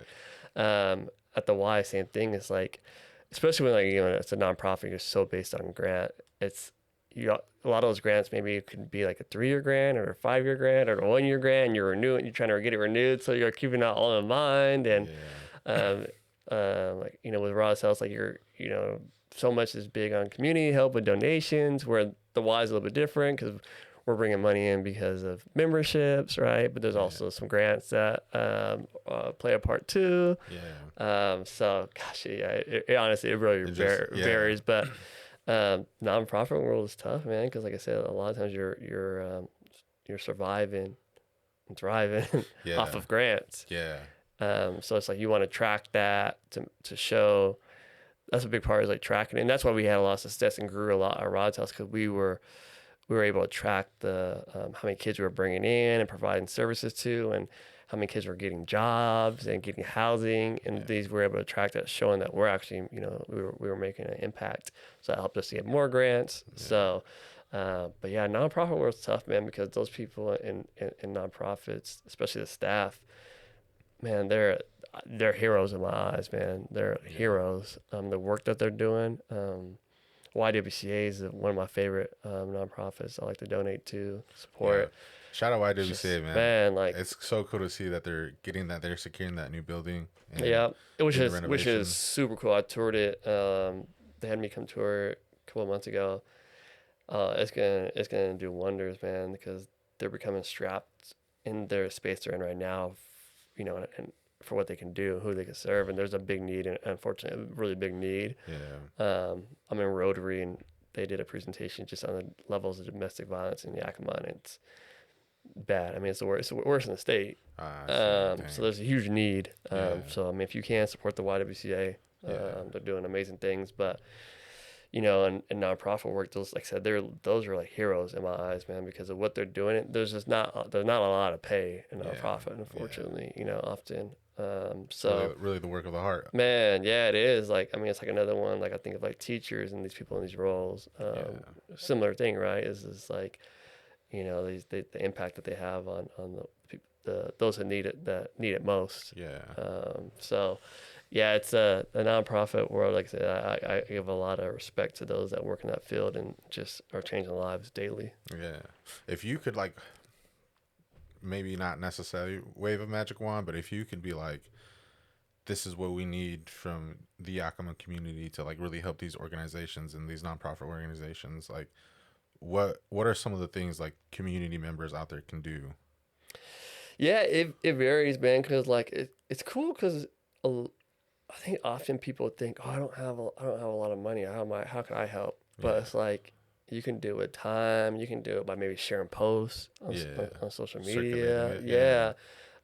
A: Right.
B: At the Y, same thing. Is like, especially when it's a nonprofit, you're so based on grant. It's a lot of those grants, maybe it could be like a 3-year grant or a 5-year grant or a 1-year grant, and you're renewing, you're trying to get it renewed, so you're keeping that all in mind. And
A: Yeah.
B: um, like with Raw House, like so much is big on community help with donations, where the Y is a little bit different because we're bringing money in because of memberships, right? But there's
A: Yeah.
B: also some grants that play a part too.
A: Yeah.
B: So gosh, yeah, honestly, it really
A: It just, yeah.
B: varies. But nonprofit world is tough, man, because like I said, a lot of times you're surviving and thriving off
A: Yeah.
B: of grants.
A: Yeah.
B: So it's like you want to track that to show. That's a big part, is like tracking, and that's why we had a lot of success and grew a lot at Rod's house, because we were able to track the how many kids we were bringing in and providing services to, and how many kids were getting jobs and getting housing, and
A: Yeah.
B: these were able to track that, showing that we're actually we were making an impact. So that helped us to get more grants.
A: Yeah.
B: So, but yeah, nonprofit world's tough, man, because those people in nonprofits, especially the staff, man, they're heroes in my eyes, man. They're
A: Yeah.
B: heroes. The work that they're doing. YWCA is one of my favorite nonprofits I like to donate to,
A: Yeah.
B: support.
A: Shout out
B: It's just,
A: YWCA, man.
B: man, like,
A: It's so cool to see that they're securing that new building and
B: yeah, which
A: doing the
B: is
A: renovations.
B: super cool. I toured it. They had me come tour a couple of months ago. It's gonna do wonders, man, because they're becoming strapped in their space they're in right now, and for what they can do, who they can serve, and there's a big need, and unfortunately, a really big need.
A: Yeah.
B: I'm in Rotary, and they did a presentation just on the levels of domestic violence in Yakima, and it's bad. I mean, it's the worst in the state.
A: I see.
B: So
A: Dang.
B: there's a huge need.
A: Yeah.
B: So I mean, if you can support the YWCA,
A: Yeah.
B: they're doing amazing things. But and nonprofit work, those, like I said, those are like heroes in my eyes, man, because of what they're doing. There's not a lot of pay in
A: Yeah.
B: nonprofit, unfortunately,
A: Yeah.
B: often.
A: Really,
B: So,
A: really the work of the heart.
B: man, yeah, it is. Like, I mean, it's like another one. Like, I think of like teachers and these people in these roles.
A: Yeah.
B: Similar thing, right? Is like, the impact that they have on the those that need it most.
A: Yeah.
B: So, yeah, it's a nonprofit world. Like I said, I give a lot of respect to those that work in that field and just are changing lives daily.
A: Yeah. If you could, like, maybe not necessarily wave a magic wand, but if you could be like, this is what we need from the Yakima community to like really help these organizations and these nonprofit organizations, like what are some of the things like community members out there can do?
B: Yeah, it varies, man. Cause like it's cool. Cause I think often people think, oh, I don't have a lot of money. How can I help? But
A: Yeah.
B: it's like you can do it with time. You can do it by maybe sharing posts
A: Yeah.
B: on social
A: Circulating
B: media.
A: it. Yeah.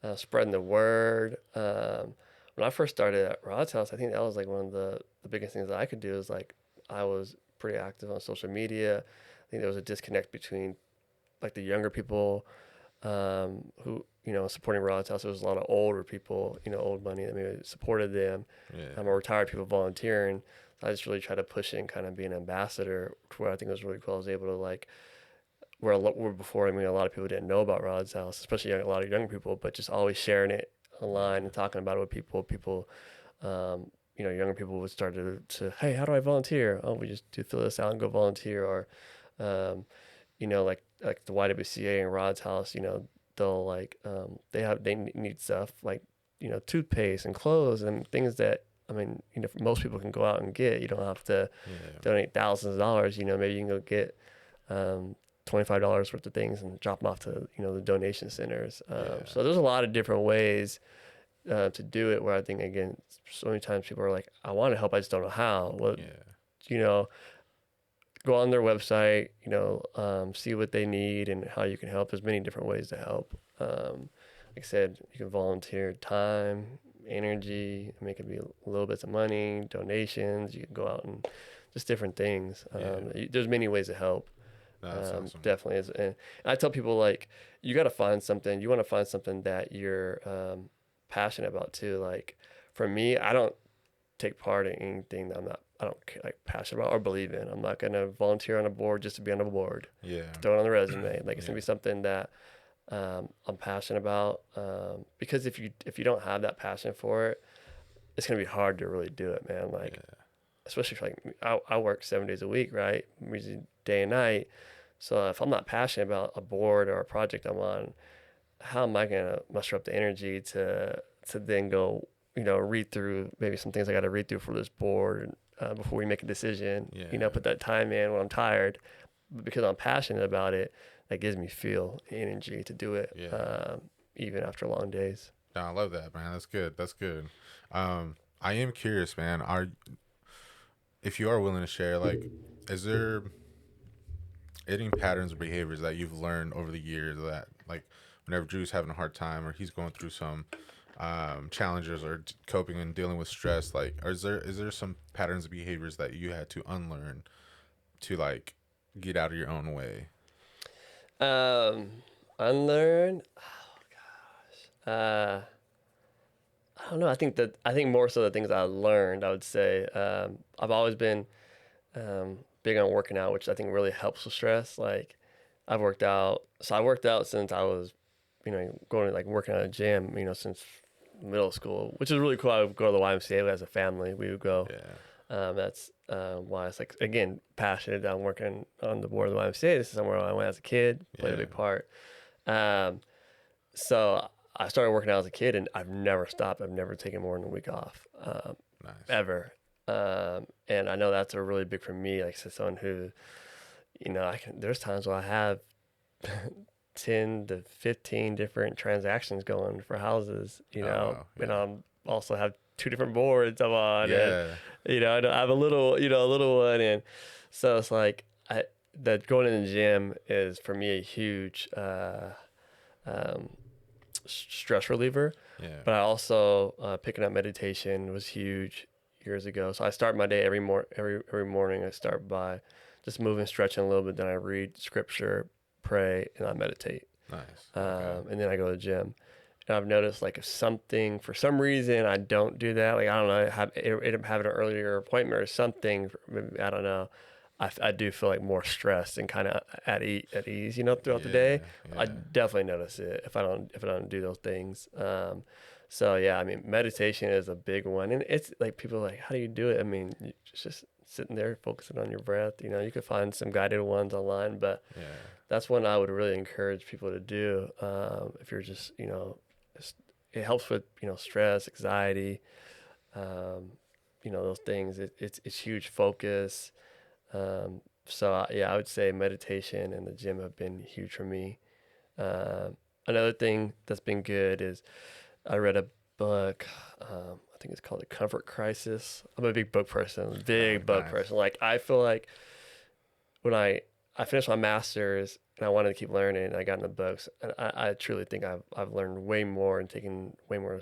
B: Yeah, spreading the word. When I first started at Rod's House, I think that was like one of the biggest things that I could do is like I was pretty active on social media. I think there was a disconnect between like the younger people who supporting Rod's House. There was a lot of older people, old money that maybe supported them,
A: Yeah.
B: or retired people volunteering. So I just really tried to push in, kind of be an ambassador, to where I think it was really cool. I was able to like where before, I mean, a lot of people didn't know about Rod's House, especially a lot of young people, but just always sharing it online and talking about it with people. Younger people would start hey, how do I volunteer? Oh, we just do fill this out and go volunteer, or um, like the YWCA and Rod's House, they'll like they need stuff like toothpaste and clothes and things that, I mean, most people can go out and get. You don't have to
A: Yeah.
B: donate thousands of dollars. Maybe you can go get $25 worth of things and drop them off to the donation centers.
A: Yeah.
B: So there's a lot of different ways to do it. Where I think, again, so many times people are like, I want to help, I just don't know how. Well,
A: Yeah.
B: you know, go on their website, see what they need and how you can help. There's many different ways to help. Like I said, you can volunteer time, energy. I mean, it could be little bits of money, donations. You can go out and just different things. There's many ways to help.
A: That's awesome.
B: Definitely is. And I tell people, like, you got to find something. You want to find something that you're passionate about too. Like, for me, I don't take part in anything that I don't like passionate about or believe in. I'm not gonna volunteer on a board just to be on a board.
A: Yeah.
B: Throw it on the resume. Like, it's
A: Yeah.
B: gonna be something that I'm passionate about. Because if you don't have that passion for it, it's gonna be hard to really do it, man. Like,
A: Yeah.
B: especially if, like, I work 7 days a week, right? Usually day and night. So if I'm not passionate about a board or a project I'm on, how am I gonna muster up the energy to then go, read through maybe some things I got to read through for this board before we make a decision.
A: Yeah.
B: Put that time in when I'm tired, but because I'm passionate about it, that gives me feel energy to do it.
A: Yeah.
B: Even after long days.
A: No, I love that, man. That's good. That's good. I am curious, man. If you are willing to share, like, is there any patterns or behaviors that you've learned over the years that, like, whenever Drew's having a hard time or he's going through some challenges or coping and dealing with stress, like, is there some patterns of behaviors that you had to unlearn to, like, get out of your own way?
B: Unlearn. Oh gosh. I don't know. I think more so the things I learned, I would say. I've always been big on working out, which I think really helps with stress. Like, I've worked out. So I worked out since I was, going to, like, working at a gym, since middle school, which is really cool. I would go to the YMCA as a family. We would go.
A: Yeah.
B: That's why it's, like, again, passionate. I'm working on the board of the YMCA. This is somewhere I went as a kid, played a big part. So I started working out as a kid, and I've never stopped. I've never taken more than a week off,
A: Nice.
B: ever. And I know that's a really big for me. Like, so someone who, there's times where I have 10 to 15 different transactions going for houses,
A: wow.
B: and
A: Yeah.
B: also have 2 different boards I'm on.
A: Yeah.
B: And, I have a little one. And so it's like, that going to the gym is for me a huge, stress reliever.
A: Yeah.
B: But I also, picking up meditation was huge. years ago. So I start my day every morning. I start by just moving, stretching a little bit. Then I read scripture, pray, and I meditate.
A: Nice. Okay.
B: And then I go to the gym. And I've noticed like if something for some reason I don't do that, like I don't know, have an earlier appointment or something. I don't know. I do feel like more stressed and kind of at ease, throughout the day. I definitely notice it if I don't do those things. So yeah, I mean, meditation is a big one, and it's like people are like, how do you do it? I mean, just sitting there focusing on your breath. You could find some guided ones online, but that's one I would really encourage people to do. If you're just, it helps with stress, anxiety, those things. It's huge focus. So I would say meditation and the gym have been huge for me. Another thing that's been good is I read a book. I think it's called The Comfort Crisis. I'm a big book person, book person. Like I feel like when I finished my master's and I wanted to keep learning, and I got into books, and I truly think I've learned way more and taken way more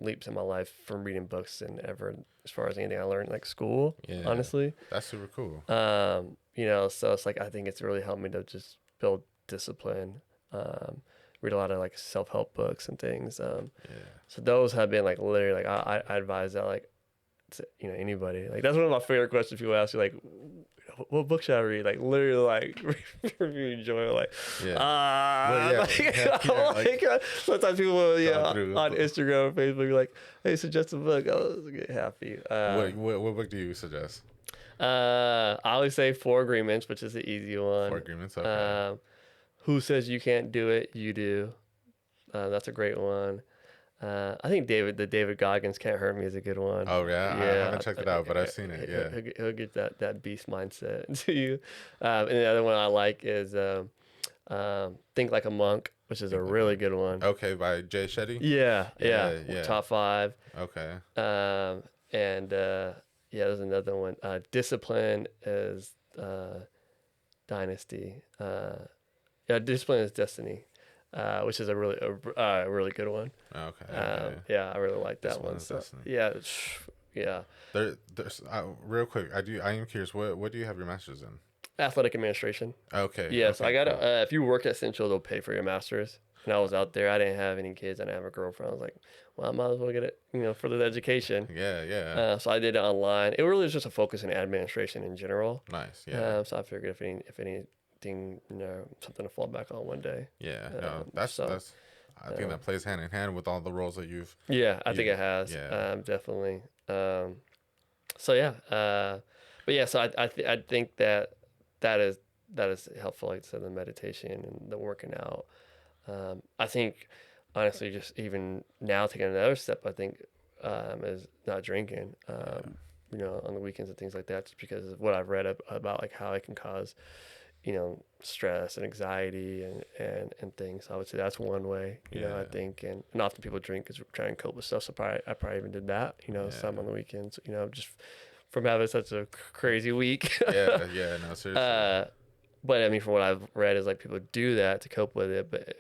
B: leaps in my life from reading books than ever as far as anything I learned like school. Yeah, honestly,
A: that's super cool.
B: So it's like I think it's really helped me to just build discipline. Read a lot of like self-help books and things. So those have been like literally like I advise that like to, anybody. Like that's one of my favorite questions people ask you, like what book should I read? Like literally like review enjoy like sometimes people will on Instagram or Facebook be like, hey, suggest a book. Oh, let's get happy.
A: What book do you suggest?
B: I always say Four Agreements, which is the easy one.
A: Four Agreements, okay.
B: Who Says You Can't Do It? You Do. That's a great one. I think the David Goggins Can't Hurt Me is a good one.
A: Oh yeah, I haven't checked it out, but I've seen it. Yeah,
B: he'll get that beast mindset to you. And the other one I like is Think Like a Monk, which is a really good one.
A: Okay, by Jay Shetty.
B: Yeah. Top 5.
A: Okay.
B: And there's another one. Discipline is Dynasty. Discipline is Destiny. Which is a really good one.
A: Okay.
B: I really like that one. So, yeah.
A: There's real quick. I am curious. What do you have your master's in?
B: Athletic administration.
A: Okay.
B: Yeah.
A: Okay,
B: so I got if you work at Central, they'll pay for your master's. And I was out there. I didn't have any kids. I didn't have a girlfriend. I was like, well, I might as well get it, for the education.
A: Yeah.
B: So I did it online. It really was just a focus in administration in general.
A: Nice. Yeah.
B: So I figured if anything, something to fall back on one day.
A: Yeah. No, that's. I think that plays hand in hand with all the roles that you've.
B: Yeah, I think it has. Yeah. Definitely. So I think that is helpful. Like I said, the meditation and the working out. I think honestly, just even now taking another step, I think is not drinking. On the weekends and things like that, just because of what I've read about like how it can cause, stress and anxiety and things. I would say that's one way, I think, and often people drink because we're trying to cope with stuff. So I probably even did that, some on the weekends, just from having such a crazy week.
A: No, seriously.
B: But I mean, from what I've read is like people do that to cope with it, but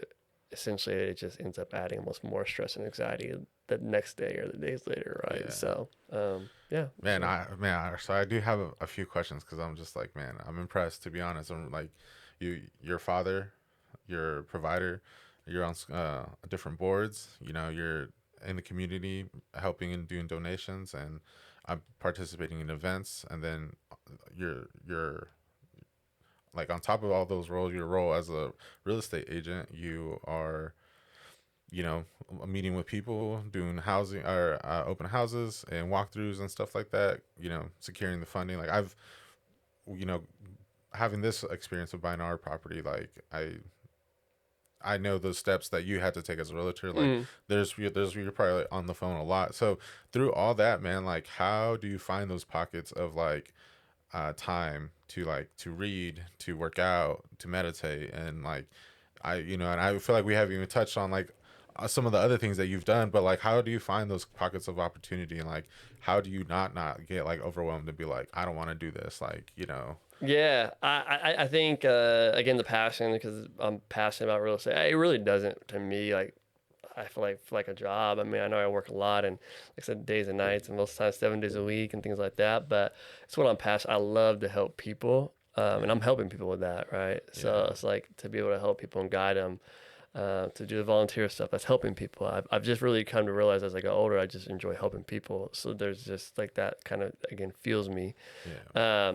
B: essentially it just ends up adding almost more stress and anxiety the next day or the days later, right? Yeah. So,
A: So I do have a few questions because I'm just like, man, I'm impressed, to be honest. I'm like, your father, your provider, you're on different boards. You're in the community helping and doing donations, and I'm participating in events, and then you're like on top of all those roles, your role as a real estate agent, you are, meeting with people, doing housing or open houses and walkthroughs and stuff like that, securing the funding. Like I've, having this experience of buying our property, like I know those steps that you had to take as a realtor. Like you're probably on the phone a lot. So through all that, man, like how do you find those pockets of like time to read, to work out, to meditate? And like and I feel like we haven't even touched on like some of the other things that you've done, but like how do you find those pockets of opportunity, and like how do you not get like overwhelmed and be like, I don't want to do this,
B: Yeah, I think again the passion, because I'm passionate about real estate. It really doesn't, to me, like I feel like a job. I mean, I know I work a lot and like I said, days and nights and most times 7 days a week and things like that. But it's what I'm passionate. I love to help people, and I'm helping people with that, right? So
A: Yeah.
B: it's like to be able to help people and guide them. To do the volunteer stuff that's helping people. I've just really come to realize as I got older, I just enjoy helping people. So there's just like that kind of, again, fuels me.
A: Yeah.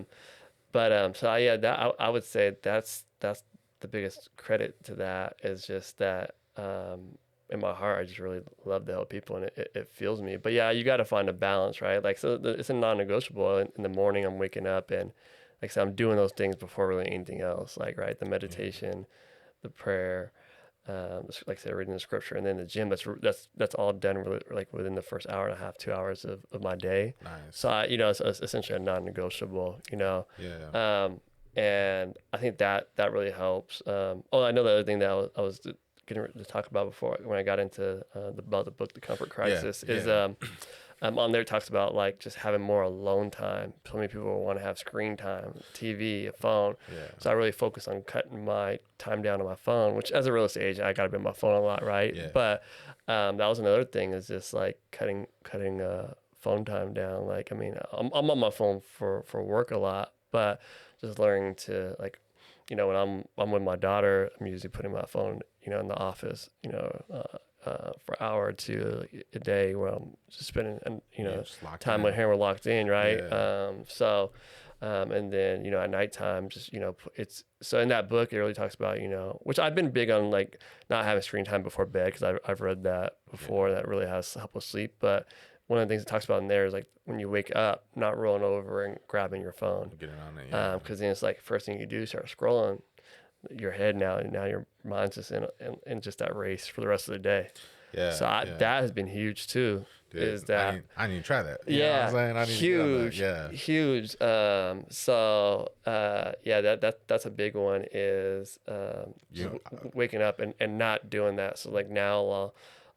B: So yeah, I would say that's the biggest credit to that is just that in my heart, I just really love to help people and it fuels me. But yeah, you got to find a balance, right? Like, so it's a non-negotiable. In the morning, I'm waking up and like I said, I'm doing those things before really anything else. Like, right, the
A: Yeah.
B: meditation, the prayer, like I said, reading the scripture, and then the gym. That's all done really, like within the first hour and a half, 2 hours of my day. So
A: Nice.
B: it's essentially a non-negotiable.
A: Yeah.
B: And I think that really helps. I know the other thing that I was getting to talk about before when I got into about the book, The Comfort
A: Yeah.
B: Crisis, is
A: Yeah.
B: on there it talks about like just having more alone time. So many people want to have screen time, TV, a phone.
A: Yeah.
B: So I really focus on cutting my time down on my phone, which as a real estate agent, I got to be on my phone a lot, right?
A: Yeah.
B: But that was another thing is just like cutting phone time down. Like, I mean, I'm on my phone for work a lot, but just learning to like, when I'm with my daughter, I'm usually putting my phone, in the office, for an hour or two a day where I'm just spending,
A: Yeah. Just locked
B: time with
A: in.
B: her. We're locked in, right?
A: Yeah.
B: And then at nighttime, just it's so in that book it really talks about which I've been big on like not having screen time before bed because I've read that before
A: Yeah.
B: and that really has helped with sleep. But one of the things it talks about in there is like when you wake up, not rolling over and grabbing your phone,
A: Getting on it. Yeah.
B: because then it's like first thing you do is start scrolling your head now, and now your mind's just in just that race for the rest of the day.
A: Yeah.
B: So
A: Yeah.
B: that has been huge too.
A: Dude,
B: Is that
A: I need to try that. You know what I'm
B: yeah,
A: saying? I need to get on that.
B: huge,
A: Yeah.
B: huge. Yeah, that's a big one is
A: You.
B: waking up and not doing that. So like now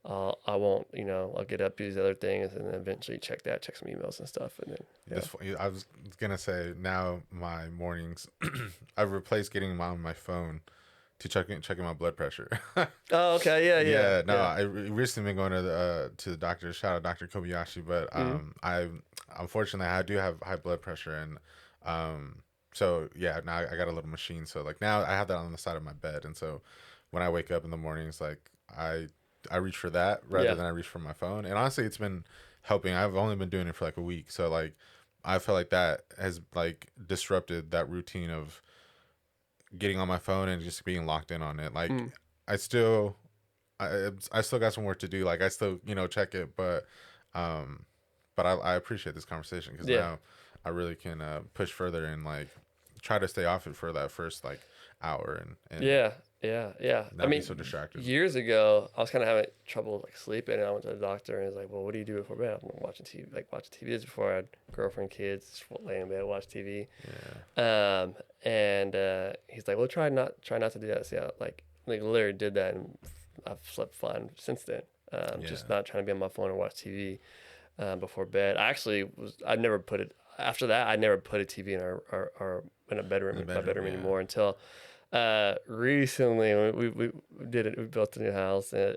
B: I won't, I'll get up, do these other things, and then eventually check some emails and stuff, and then
A: I was gonna say now my mornings, I've replaced getting on my phone to checking my blood pressure.
B: Oh, okay,
A: Yeah, no,
B: yeah.
A: I recently been going to the doctor. Shout out Dr. Kobayashi, but
B: Mm-hmm.
A: I unfortunately I do have high blood pressure, and so yeah, now I got a little machine. So like now I have that on the side of my bed, and so when I wake up in the mornings, like I reach for that rather
B: Yeah.
A: than I reach for my phone. And honestly, it's been helping. I've only been doing it for like a week, so like I feel like that has like disrupted that routine of getting on my phone and just being locked in on it. Like
B: Mm.
A: I still I still got some work to do. Like I still, check it, um, but I appreciate this conversation because
B: Yeah.
A: now I really can push further and like try to stay off it for that first like hour and
B: Yeah. I
A: not be
B: mean,
A: so distracted.
B: years ago, I was kind of having trouble like sleeping, and I went to the doctor, and he's like, "Well, what do you do before bed?" I'm like, watching TV. Like watching TV. This is before I had girlfriend, kids, just lay in bed, watch TV.
A: Yeah,
B: And he's like, "Well, try not to do that." So yeah, like literally did that, and I've slept fine since then.
A: yeah,
B: Just not trying to be on my phone or watch TV before bed. I never put it after that. I never put a TV in our in a bedroom,
A: in the
B: my
A: bedroom.
B: bedroom
A: Yeah,
B: anymore until recently we did it. We built a new house and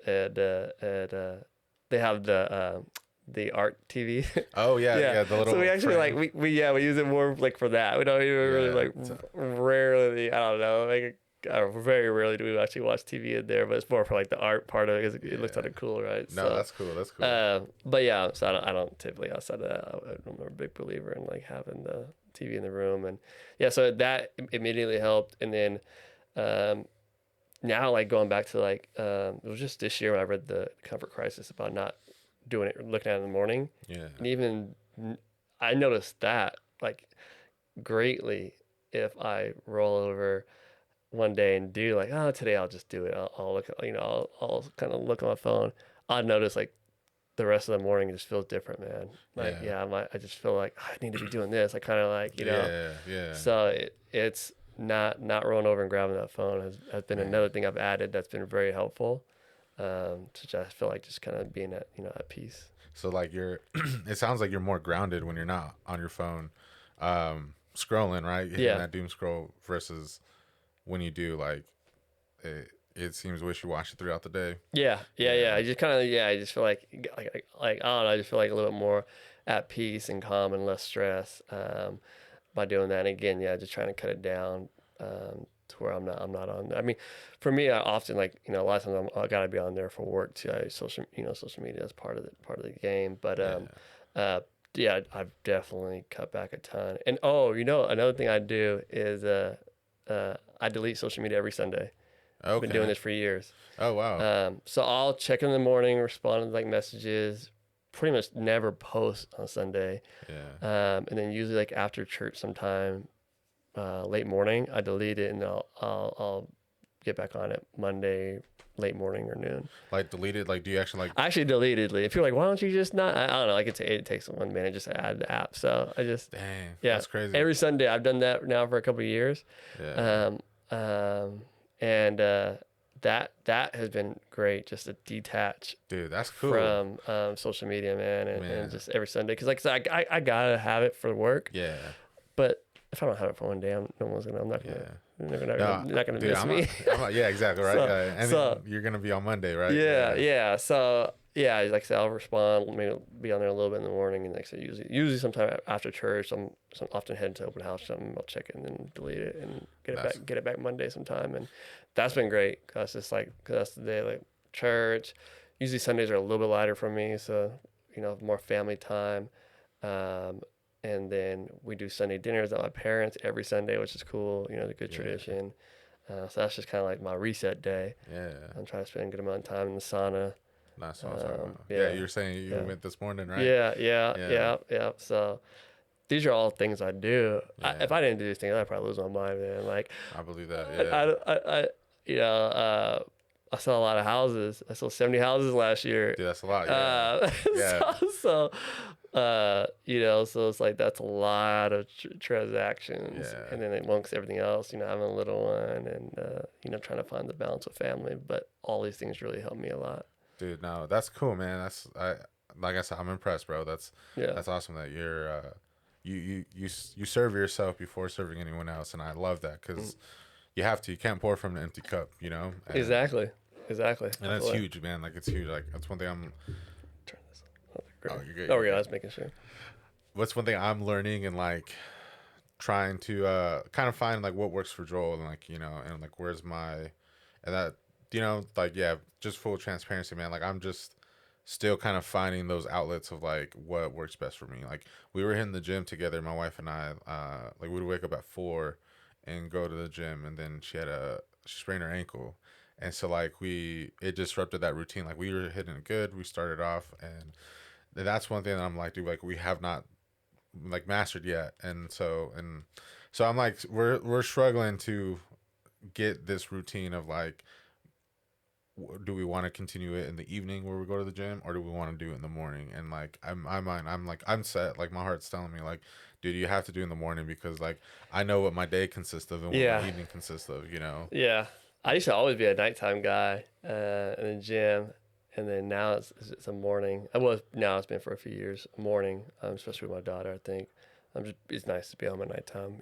B: they have the art TV.
A: oh yeah,
B: Yeah.
A: yeah, the
B: So we
A: little
B: actually
A: frame.
B: we use it more like for that. We don't even really
A: Yeah,
B: like rarely. I don't know. Like very rarely do we actually watch TV in there, but it's more for like the art part of it because it looks
A: yeah.
B: kind of cool, right?
A: No,
B: So,
A: that's cool. That's cool.
B: but yeah, so I don't typically outside of that. I'm a big believer in like having the TV in the room, and yeah, so that immediately helped. And then now, like going back to like it was just this year when I read the Comfort Crisis about not doing it, looking at it in the morning,
A: Yeah,
B: and even I noticed that like greatly if I roll over one day and do like, oh, today I'll just do it. I'll look, I'll kind of look on my phone. I notice like the rest of the morning just feels different, man. Like,
A: yeah,
B: yeah, I just feel like I need to be doing this. I kind of like,
A: yeah, yeah.
B: so it's not rolling over and grabbing that phone has been
A: Man.
B: another thing I've added that's been very helpful. To just feel like just kind of being at peace.
A: So like it sounds like you're more grounded when you're not on your phone, scrolling, right? Hitting
B: Yeah.
A: that doom scroll versus when you do like, it seems wishy-washy throughout the day.
B: Yeah. I just kind of, I just feel like I don't know. I just feel like a little bit more at peace and calm and less stress by doing that. And again, just trying to cut it down to where I'm not on. I mean, for me, I often like a lot of times I gotta be on there for work too. Social media is part of the game. But uh, I've definitely cut back a ton. And another thing I do is I delete social media every Sunday. I've been doing
A: Okay.
B: this for years.
A: Oh wow.
B: So I'll check in the morning, respond to like messages. Pretty much never post on Sunday.
A: Yeah.
B: And then usually like after church sometime, late morning, I delete it and I'll get back on it Monday late morning or noon.
A: Like deleted. Like, do you actually like?
B: I actually deleted it. If you're like, why don't you just not? I don't know. Like it takes 1 minute just to add the app. So I just
A: Dang. That's crazy.
B: every Sunday I've done that now for a couple of years.
A: Yeah.
B: And that has been great just to detach
A: Dude, that's cool.
B: from social media, man, and just every Sunday because like I said, I gotta have it for work.
A: Yeah.
B: But if I don't have it for one day, I'm not gonna.
A: Yeah.
B: They're not gonna
A: Dude,
B: miss me.
A: yeah, exactly right.
B: So-
A: And
B: so-
A: then you're gonna be on Monday, right?
B: Yeah. So like I said, I'll respond. Maybe be on there a little bit in the morning, and like I said, usually sometime after church, I'm often heading to open house. Something I'll check it and then delete it and get it back Monday sometime, and that's been great. Cause it's just like that's the day like church. Usually Sundays are a little bit lighter for me, so more family time. And then we do Sunday dinners at my parents every Sunday, which is cool. The good tradition. So that's just kind of like my reset day.
A: Yeah.
B: I'm trying to spend a good amount of time in the sauna.
A: That's what I'm talking about.
B: yeah.
A: You were saying you went this morning, right?
B: Yeah. So these are all things I do.
A: Yeah.
B: If I didn't do these things, I'd probably lose my mind, man. Like
A: I believe that. Yeah.
B: I saw a lot of houses. I sold 70 houses last year.
A: Dude, that's a lot. Yeah. Yeah.
B: So it's like that's a lot of transactions,
A: Yeah.
B: and then amongst everything else, having a little one, and trying to find the balance with family. But all these things really help me a lot.
A: Dude, no, that's cool, man. Like I said, I'm impressed, bro. That's awesome that you're you serve yourself before serving anyone else, and I love that because you have to. You can't pour from an empty cup, And,
B: Exactly.
A: And that's huge, man. Like it's huge. Like that's one thing I'm.
B: Turn this on. Oh,
A: you're good.
B: Oh, yeah, I was making sure.
A: What's one thing I'm learning and like trying to kind of find like what works for Joel and like and like where's my and that like just full transparency, man. Like I'm just still kind of finding those outlets of like what works best for me. Like we were hitting the gym together, my wife and I. Like we'd wake up at 4 and go to the gym, and then she sprained her ankle. And so like it disrupted that routine. Like we were hitting it good. We started off, and that's one thing that I'm like, dude, like we have not like mastered yet. And so I'm like, we're struggling to get this routine of like, do we want to continue it in the evening where we go to the gym, or do we want to do it in the morning? And like I'm set. Like my heart's telling me like, dude, you have to do it in the morning because like I know what my day consists of and what my evening consists of.
B: Yeah. I used to always be a nighttime guy in the gym, and then now it's a morning. Now it's been for a few years, morning, especially with my daughter. I think it's nice to be home at nighttime,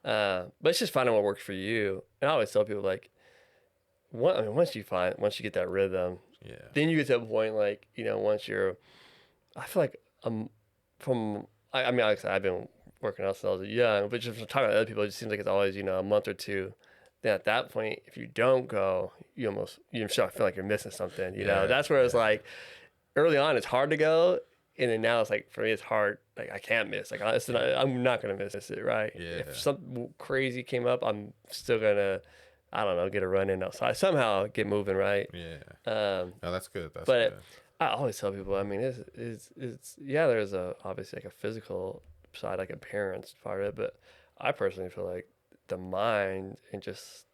B: But it's just finding what works for you. And I always tell people like, once you get that rhythm, then you get to a point like I feel like like I said, I've been working out since I was young, but just talking to other people, it just seems like it's always a month or two. Then at that point, if you don't go, you feel like you're missing something. That's where it's like early on, it's hard to go, and then now it's like for me, it's hard. Like I can't miss. Like I'm not gonna miss it, right?
A: Yeah.
B: If something crazy came up, I'm still gonna, I don't know, get a run in outside somehow, get moving, right?
A: Yeah. No, that's good. That's
B: but
A: good.
B: I always tell people, I mean, it's there's obviously like a physical side, like a parent's part of it, but I personally feel like the mind and just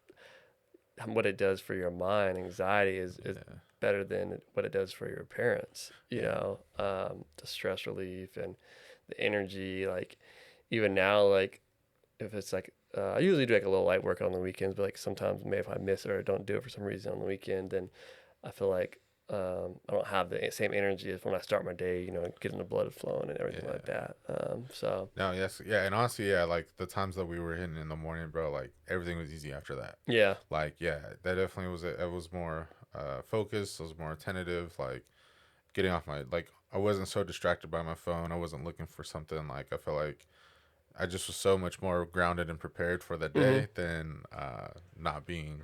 B: what it does for your mind, anxiety is better than what it does for your parents. The stress relief and the energy. Like even now, like if it's like I usually do like a little light workout on the weekends, but like sometimes maybe if I miss it or don't do it for some reason on the weekend, then I feel like I don't have the same energy as when I start my day, getting the blood flowing and everything
A: Yeah.
B: like that. So
A: No, yes, yeah, and honestly, yeah, like the times that we were hitting in the morning, bro, like everything was easy after that.
B: yeah.
A: Like, yeah, that definitely was it. It was more focused. It was more attentive. Like getting off my like, I wasn't so distracted by my phone. I wasn't looking for something. Like I felt like I just was so much more grounded and prepared for the
B: Hmm.
A: day than not being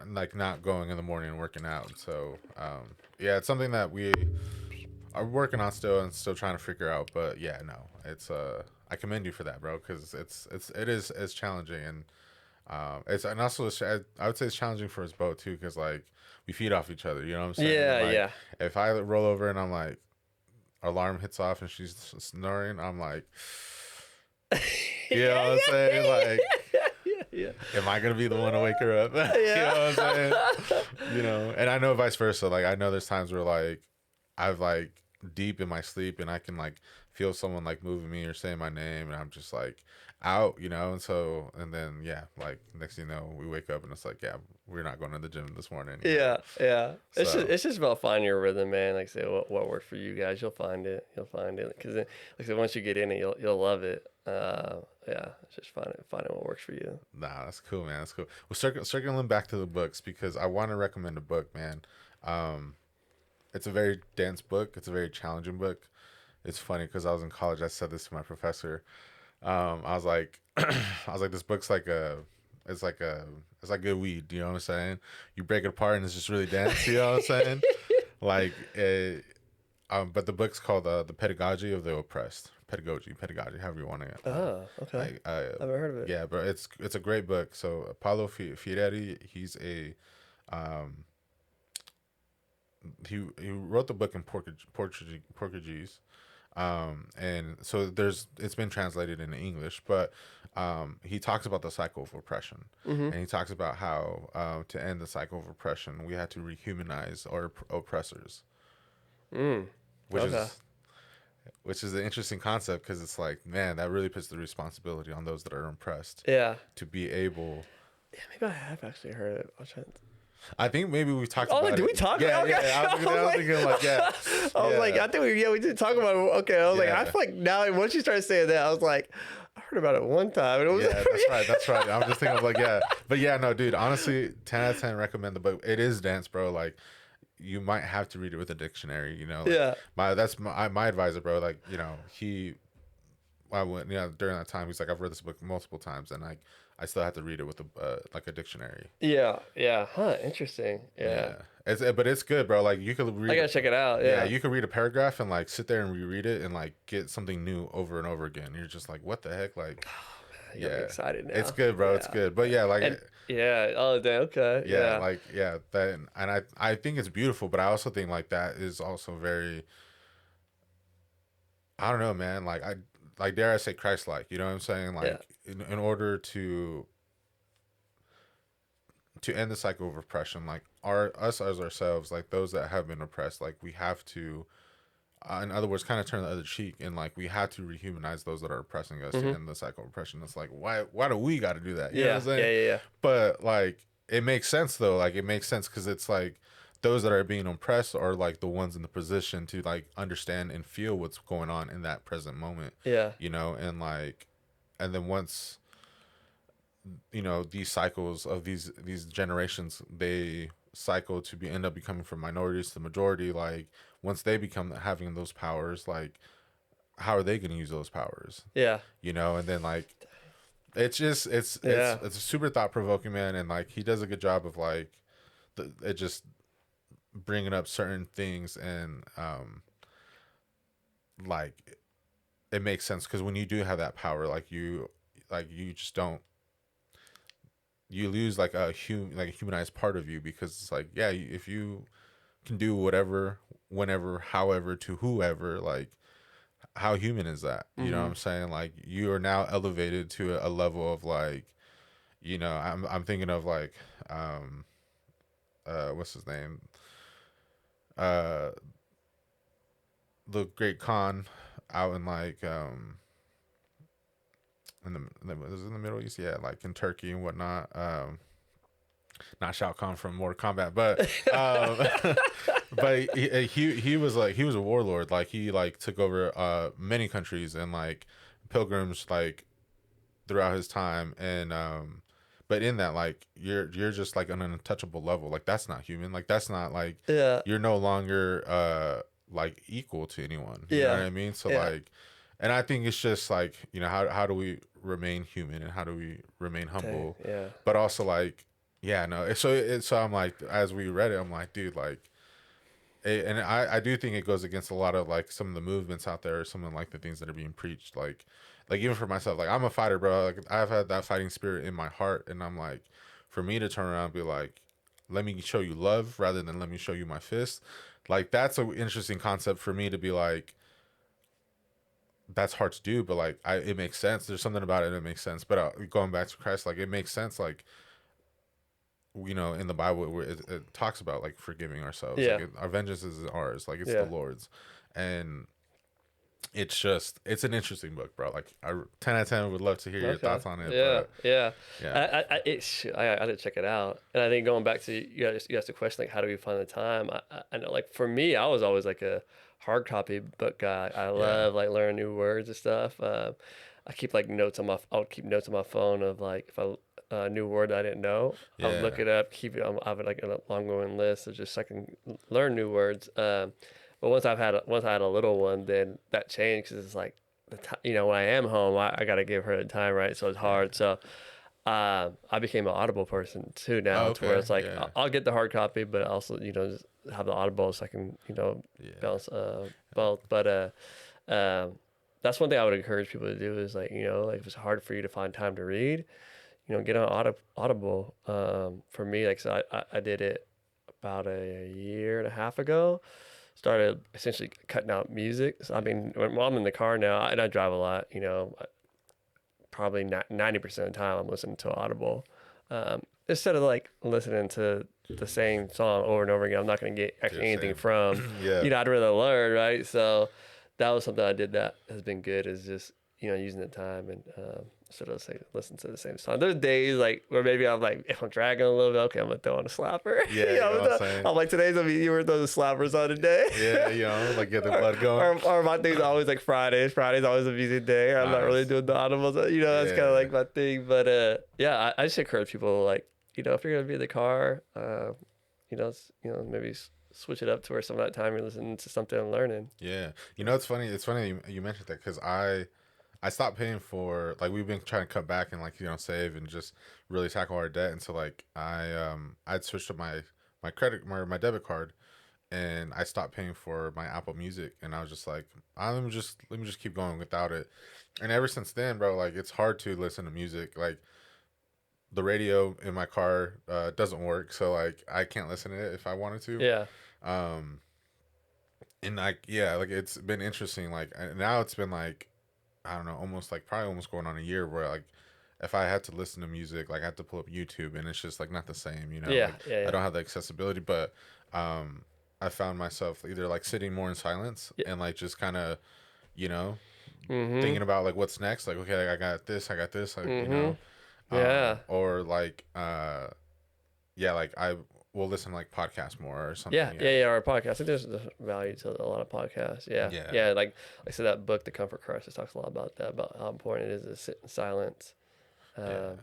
A: like not going in the morning and working out. So yeah, it's something that we are working on still and still trying to figure out. But yeah, no, it's I commend you for that, bro, because it's challenging and it's and also I would say it's challenging for us both too, because like we feed off each other. You know what I'm saying?
B: Yeah,
A: Like
B: yeah.
A: if I roll over and I'm like alarm hits off and she's snoring, I'm like, you know what I'm saying? Like,
B: Yeah.
A: am I gonna be the one to wake her up? You
B: Yeah.
A: know what I'm saying? You know, and I know vice versa. Like I know there's times where like I've like deep in my sleep and I can like feel someone like moving me or saying my name and I'm just like out, you know, and so and then yeah, like next thing you know, we wake up and it's like, yeah, we're not going to the gym this morning, you know.
B: Yeah, yeah.
A: So
B: It's just about finding your rhythm, man. Like I say, what works for you guys, you'll find it. You'll find it because, like I said, once you get in it, you'll love it. Yeah, it's just finding what works for you.
A: nah, that's cool, man. That's cool. Well, circling back to the books because I want to recommend a book, man. Um, it's a very dense book. It's a very challenging book. It's funny because I was in college. I said this to my professor. I was like, this book's like it's like a, it's like good weed. You know what I'm saying? You break it apart and it's just really dense. You know what I'm saying? Like, but the book's called the Pedagogy of the Oppressed. Pedagogy, however you want to.
B: Oh, okay.
A: Like,
B: I've never heard of it.
A: yeah, but it's a great book. So Paulo Freire, he's a um, he wrote the book in Portuguese. And so it's been translated into English, but he talks about the cycle of oppression,
B: Mm-hmm.
A: and he talks about how to end the cycle of oppression, we had to rehumanize our oppressors,
B: Mm.
A: which
B: Okay.
A: is an interesting concept because it's like, man, that really puts the responsibility on those that are oppressed
B: Yeah.
A: to be able.
B: Yeah, maybe I have actually heard it. I'll try.
A: I think maybe we talked
B: Oh,
A: about
B: did
A: it.
B: we talk?
A: Yeah,
B: Okay.
A: yeah. I was thinking like, yeah,
B: I was like,
A: yeah.
B: I think we did talk about it. Okay, I was like, I
A: Yeah.
B: feel like now once you started saying that, I was like, I heard about it one time, and it was
A: Yeah, that's right. That's right. I'm just thinking of like, yeah, but yeah, no, dude. Honestly, 10 out of 10 recommend the book. It is dense, bro. Like, you might have to read it with a dictionary. You know, like
B: Yeah.
A: that's my advisor, bro. Like, you know, I went, during that time, he's like, I've read this book multiple times, and like, I still have to read it with a like a dictionary.
B: Yeah, yeah. Huh, interesting. Yeah.
A: Yeah, but it's good, bro. Like, you could
B: I
A: read.
B: gotta check it out.
A: Yeah,
B: Yeah.
A: you could read a paragraph and like sit there and reread it and like get something new over and over again. You're just like, what the heck? Like,
B: You got me
A: yeah,
B: excited now.
A: it's good, bro. It's
B: Yeah.
A: good. But yeah, like,
B: And yeah. Oh, damn. Okay.
A: yeah,
B: Yeah.
A: like, yeah, that, and I think it's beautiful, but I also think like that is also very, I don't know, man. Like, like, dare I say Christ-like, you know what I'm saying?
B: Yeah.
A: Like, in order to end the cycle of oppression, like us as ourselves, like those that have been oppressed, like we have to, in other words, kind of turn the other cheek, and like we have to rehumanize those that are oppressing us to
B: Mm-hmm.
A: end the cycle of oppression. It's like, why do we got to do that? You know what
B: Yeah.
A: I'm saying?
B: Yeah. Yeah. Yeah.
A: But like it makes sense though. Like it makes sense because it's like those that are being oppressed are like the ones in the position to like understand and feel what's going on in that present moment.
B: Yeah.
A: You know, and like, and then once these cycles of these generations, they cycle to be end up becoming from minorities to the majority. Like once they become having those powers, like how are they going to use those powers?
B: Yeah.
A: And then like it's just
B: Yeah.
A: it's super thought provoking, man, and like he does a good job of like it just bringing up certain things, and like it makes sense because when you do have that power, like you just don't, you lose like like a humanized part of you, because it's like, yeah, if you can do whatever, whenever, however, to whoever, like how human is that? You know what
B: Mm-hmm.
A: I'm saying? Like you are now elevated to a level of like, I'm thinking of like what's his name? Uh the Great Khan out in like in the Middle East, yeah, like in Turkey and whatnot. not Shao Kahn from Mortal Kombat, but but he was like, he was a warlord. Like he like took over many countries and like pilgrims like throughout his time. And but in that, like you're just like on an untouchable level. Like that's not human. Like that's not like,
B: Yeah.
A: you're no longer like equal to anyone. You know what
B: Yeah.
A: I mean? So
B: Yeah.
A: like, and I think it's just like, you know, how do we remain human and how do we remain
B: Dang.
A: humble,
B: Yeah.
A: but also like, yeah, no. So I'm like, as we read it, I'm like, dude, like, and I do think it goes against a lot of like some of the movements out there, or some of like the things that are being preached. Like even for myself, like I'm a fighter, bro. Like I've had that fighting spirit in my heart, and I'm like, for me to turn around and be like, let me show you love rather than let me show you my fist. Like that's an interesting concept for me to be like, that's hard to do, but like it makes sense. There's something about it that makes sense. But going back to Christ, like it makes sense. Like, you know, in the Bible where it talks about like forgiving ourselves.
B: Yeah.
A: Like our vengeance is ours. Like it's the
B: Yeah.
A: Lord's, and it's just, it's an interesting book, bro. Like 10 out of 10 would love to hear your
B: Okay.
A: thoughts on it.
B: Yeah.
A: But
B: Yeah.
A: yeah,
B: I got to check it out. And I think going back to you asked the question like, how do we find the time? I know like for me, I was always like a hard copy book guy. I
A: yeah,
B: love like learning new words and stuff. I keep like notes on my. I would keep notes on my phone of like if I a new word I didn't know, I would look
A: yeah,
B: it up. Keep it. I have like a long going list of just so I can learn new words. But once I had a little one, then that changed because it's like you know, when I am home, I got to give her the time, right? So it's hard.
A: yeah.
B: So I became an Audible person too
A: Oh,
B: now, to where
A: okay,
B: it's like
A: yeah,
B: I'll get the hard copy, but also you know just have the Audible so I can you know
A: yeah,
B: balance both. But that's one thing I would encourage people to do is like you know like if it's hard for you to find time to read, you know get on Audible. For me, like so I did it about a year and a half ago, started essentially cutting out music. So I mean, when I'm in the car now, and I drive a lot, you know, probably 90% of the time I'm listening to Audible. Instead of like listening to the same song over and over again, I'm not going to get
A: do
B: actually
A: the
B: anything
A: same.
B: from,
A: Yeah,
B: you know, I'd rather learn, right? So that was something I did that has been good is just, you know, using the time and instead of say, listen to the same song. There's days like where maybe I'm like, if I'm dragging a little bit, okay, I'm going to throw on a slapper.
A: yeah,
B: You
A: you know what I'm
B: know,
A: saying?
B: I'm like, today's gonna be, you were throwing the slappers on today.
A: Yeah, you know, like get the blood going.
B: Or my thing's always like Fridays. Friday's always a music day. I'm not really
A: Nice.
B: doing the audibles. You know, that's kind of
A: Yeah,
B: like my thing. But yeah, I just encourage people like, you know, if you're gonna be in the car, you know, maybe switch it up to where some of that time you're listening to something and learning.
A: yeah. You know, it's funny. It's funny you mentioned that because I stopped paying for, like, we've been trying to cut back and like, you know, save and just really tackle our debt. And so like I'd switched up my credit, my debit card, and I stopped paying for my Apple Music, and I was just like, let me just keep going without it. And ever since then, bro, like it's hard to listen to music. Like the radio in my car doesn't work, so like I can't listen to it if I wanted to.
B: Yeah,
A: Um, and like, yeah, like it's been interesting. Like now it's been like, I don't know, almost like probably almost going on a year where like if I had to listen to music, like I have to pull up YouTube, and it's just like not the same, you know.
B: yeah,
A: Like
B: yeah,
A: I
B: yeah,
A: don't have the accessibility, but I found myself either like sitting more in silence
B: yeah.
A: and like just kind of, you know,
B: Mhm,
A: thinking about like what's next. Like okay, I got this, like, you
B: mhm.
A: know,
B: Yeah,
A: or like yeah, like I will listen to like podcasts more or
B: yeah,
A: something.
B: yeah,
A: Yeah,
B: yeah. Our podcast. I think there's a value to a lot of podcasts. Yeah,
A: yeah,
B: yeah. Like I said, that book, The Comfort Crisis, talks a lot about that, about how important it is to sit in silence.
A: yeah,
B: Um,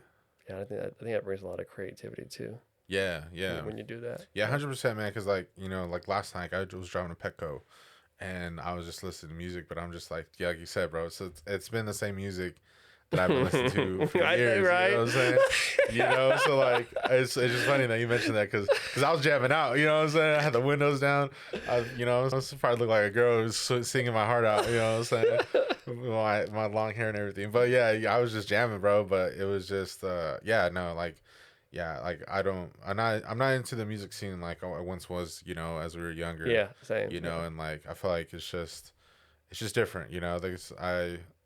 B: yeah, I think that brings a lot of creativity too
A: yeah, yeah.
B: when you do that.
A: Yeah, 100%, man. Because like, you know, like last night I was driving to Petco, and I was just listening to music, but I'm just like, yeah, like you said, bro. It's been the same music that I've been listening to for
B: I think
A: years. You know
B: right.
A: what I'm saying? You know, so like it's just funny that you mentioned that because I was jamming out. You know what I'm saying? I had the windows down. You know, I was probably look like a girl who's singing my heart out. You know what I'm saying? My long hair and everything. But yeah, I was just jamming, bro. But it was just yeah, no, like yeah, like I'm not into the music scene like I once was, you know, as we were younger,
B: Yeah, same.
A: you know.
B: Yeah,
A: And like I feel like it's just different, you know. Like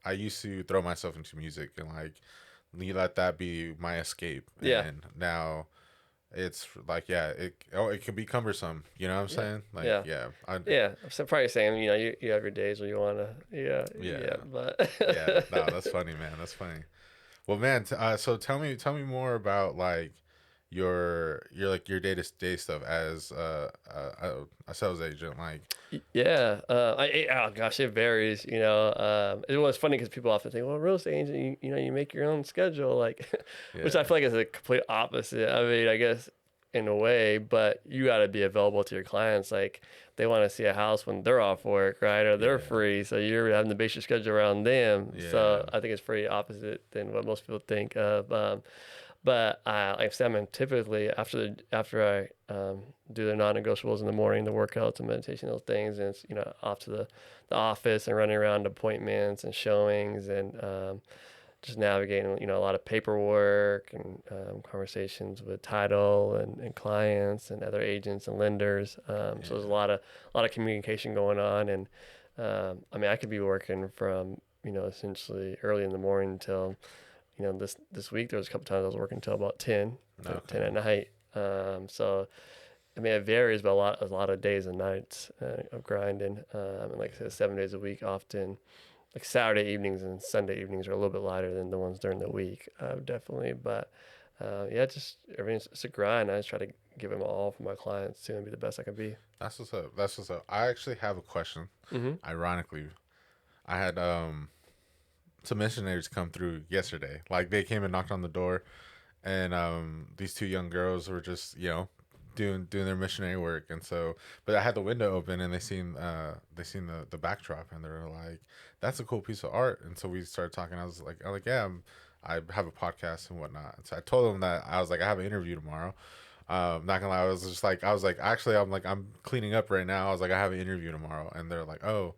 A: I used to throw myself into music and like let that be my escape,
B: yeah,
A: and now it's like, yeah, it can be cumbersome, you know what I'm
B: yeah,
A: saying? Like
B: yeah.
A: yeah,
B: Yeah, so probably saying you know you have your days where you wanna
A: yeah,
B: but
A: yeah, no, that's funny, man, that's funny. Well, man, so tell me more about like, your day-to-day stuff as a sales agent, like.
B: Yeah. Oh gosh, it varies. It was funny because people often think, well, real estate agent, you make your own schedule, like, which I
A: Yeah,
B: feel like is a complete opposite. I mean, I guess in a way, but you got to be available to your clients. Like, they want to see a house when they're off work, right? Or they're
A: yeah,
B: free. So you're having to base your schedule around them.
A: yeah,
B: So I think it's pretty opposite than what most people think of. But like I said, I'm typically after I do the non-negotiables in the morning, the workouts and meditation, those things, and it's off to the office and running around appointments and showings and just navigating a lot of paperwork and conversations with title and clients and other agents and lenders. So there's
A: yeah.
B: a lot of communication going on, and I mean I could be working from essentially early in the morning until this week there was a couple times I was working until about 10
A: Okay.
B: at night. So I mean it varies, but a lot of days and nights of grinding. And like I said, 7 days a week. Often, like Saturday evenings and Sunday evenings are a little bit lighter than the ones during the week, definitely. But yeah, just everything's it's a grind. I just try to give them all for my clients too and be the best I can be.
A: That's what's up. That's what's up. I actually have a question.
B: Mm-hmm.
A: Ironically, I had some missionaries come through yesterday. Like they came and knocked on the door, and these two young girls were just doing their missionary work, and so but I had the window open and they seen the backdrop and they were like, that's a cool piece of art. And so we started talking. I was like, yeah, I have a podcast and whatnot. And so I told them that I was like, I have an interview tomorrow. Not gonna lie, I was like, actually, I'm cleaning up right now. I was like, I have an interview tomorrow, and they're like, oh.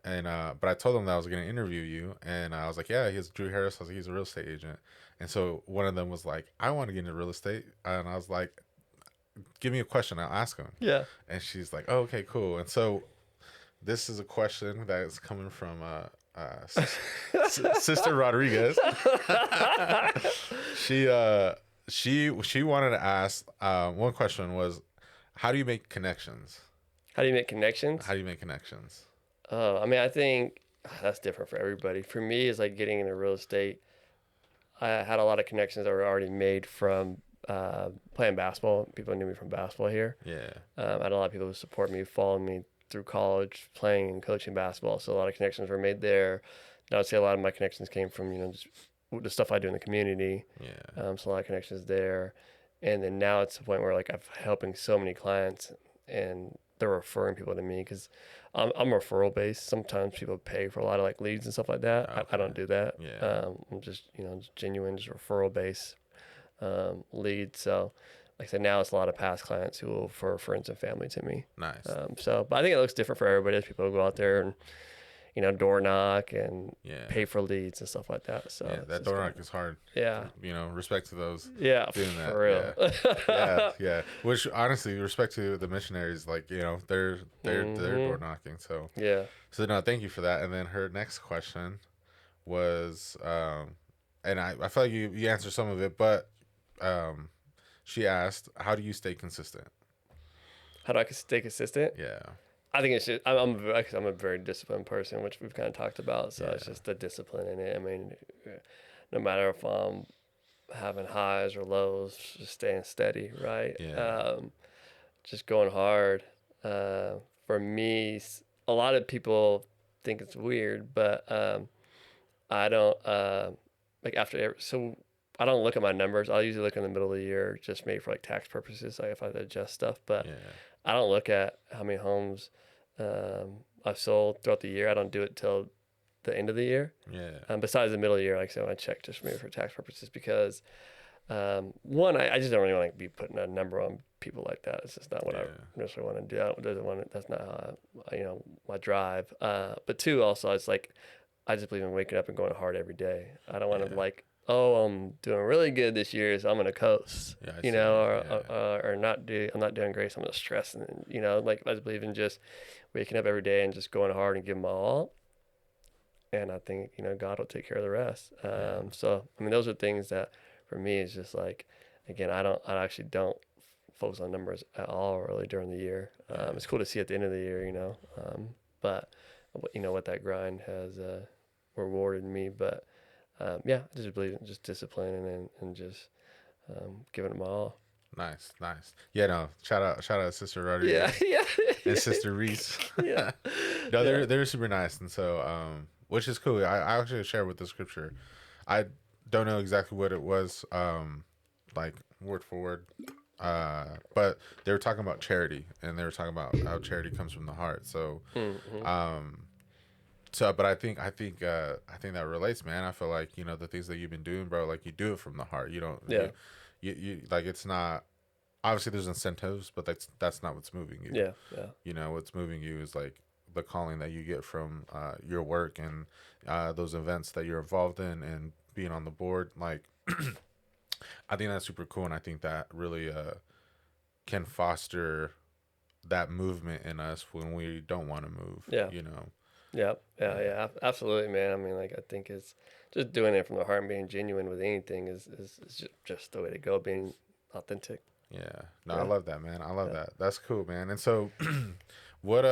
A: And but I told them that I was gonna interview you, and I was like, yeah, he's Drew Harris. I was like, he's a real estate agent. And so one of them was like, I want to get into real estate, and I was like, give me a question, I'll ask him.
B: Yeah.
A: And she's like, oh, okay, cool. And so this is a question that is coming from Sister Rodriguez. she she wanted to ask, one question was, how do you make connections?
B: How do you make connections?
A: How do you make connections?
B: I mean, I think that's different for everybody. For me, it's like getting into real estate. I had a lot of connections that were already made from playing basketball. People knew me from basketball here.
A: Yeah,
B: I had a lot of people who support me, followed me through college, playing and coaching basketball. So a lot of connections were made there. And I would say a lot of my connections came from just the stuff I do in the community.
A: yeah,
B: So a lot of connections there. And then now it's the point where like I'm helping so many clients and they're referring people to me because I'm referral based. Sometimes people pay for a lot of like leads and stuff like that. I
A: okay,
B: don't do that.
A: yeah,
B: I'm just just genuine, just referral based leads. So like I said, now it's a lot of past clients who will refer friends and family to me.
A: nice,
B: But I think it looks different for everybody as people go out there and door knock and
A: yeah,
B: pay for leads and stuff like that. So
A: yeah.
B: it's
A: That
B: just
A: door
B: kind
A: knock is hard.
B: yeah,
A: Respect to those
B: yeah,
A: doing that.
B: for real.
A: Yeah, yeah. Which honestly, respect to the missionaries, like they're door
B: hmm
A: knocking. So
B: Yeah.
A: no, thank you for that. And then her next question was, and I feel like you answered some of it, but um, she asked, how do you stay consistent?
B: How do I stay consistent?
A: Yeah,
B: I think it's just I'm a very disciplined person, which we've kind of talked about. So it's
A: yeah,
B: just the discipline in it. I mean, no matter if I'm having highs or lows, just staying steady, right?
A: yeah,
B: Just going hard. For me, a lot of people think it's weird, but I don't like so I don't look at my numbers. I'll usually look in the middle of the year, just maybe for like tax purposes, like if I adjust stuff. But
A: yeah,
B: I don't look at how many homes I've sold throughout the year. I don't do it till the end of the year.
A: yeah,
B: Besides the middle of the year, like I said, when I check just maybe for tax purposes, because one, I just don't really want to be putting a number on people like that. It's just not what I
A: yeah,
B: necessarily want to do. That's not how my drive. But two, also, it's like I just believe in waking up and going hard every day. I don't want to
A: yeah,
B: like, oh, I'm doing really good this year, so I'm gonna coast,
A: yeah. I see it.
B: or not do. I'm not doing great, so I'm gonna stress, and like I just believe in just waking up every day and just going hard and giving my all. And I think God will take care of the rest.
A: Yeah,
B: So I mean, those are things that for me is just like, again, I actually don't focus on numbers at all really during the year.
A: yeah,
B: It's cool to see at the end of the year, but what that grind has rewarded me. But yeah, I just believe in just discipline and just giving it my all.
A: Nice, nice. Yeah, no. Shout out, Sister
B: Yeah,
A: Rodriguez
B: yeah,
A: and Sister Reese.
B: yeah,
A: No,
B: yeah.
A: they're super nice, and so which is cool. I actually share with the scripture. I don't know exactly what it was, like word for word, but they were talking about charity, and they were talking about how charity comes from the heart. So,
B: Mm-hmm.
A: um, but I think that relates, man. I feel like the things that you've been doing, bro. Like you do it from the heart. You don't
B: Yeah,
A: you like it's not obviously there's incentives, but that's not what's moving you.
B: yeah, yeah,
A: What's moving you is like the calling that you get from your work and those events that you're involved in and being on the board. Like, I think that's super cool, and I think that really can foster that movement in us when we don't want to move.
B: yeah, yeah, yeah,
A: Yeah,
B: yeah. Absolutely, man. I mean, like, I think it's just doing it from the heart and being genuine with anything is just the way to go. Being authentic.
A: yeah. No, I
B: Yeah,
A: love that, man. I love
B: yeah.
A: that. That's cool, man. And so, what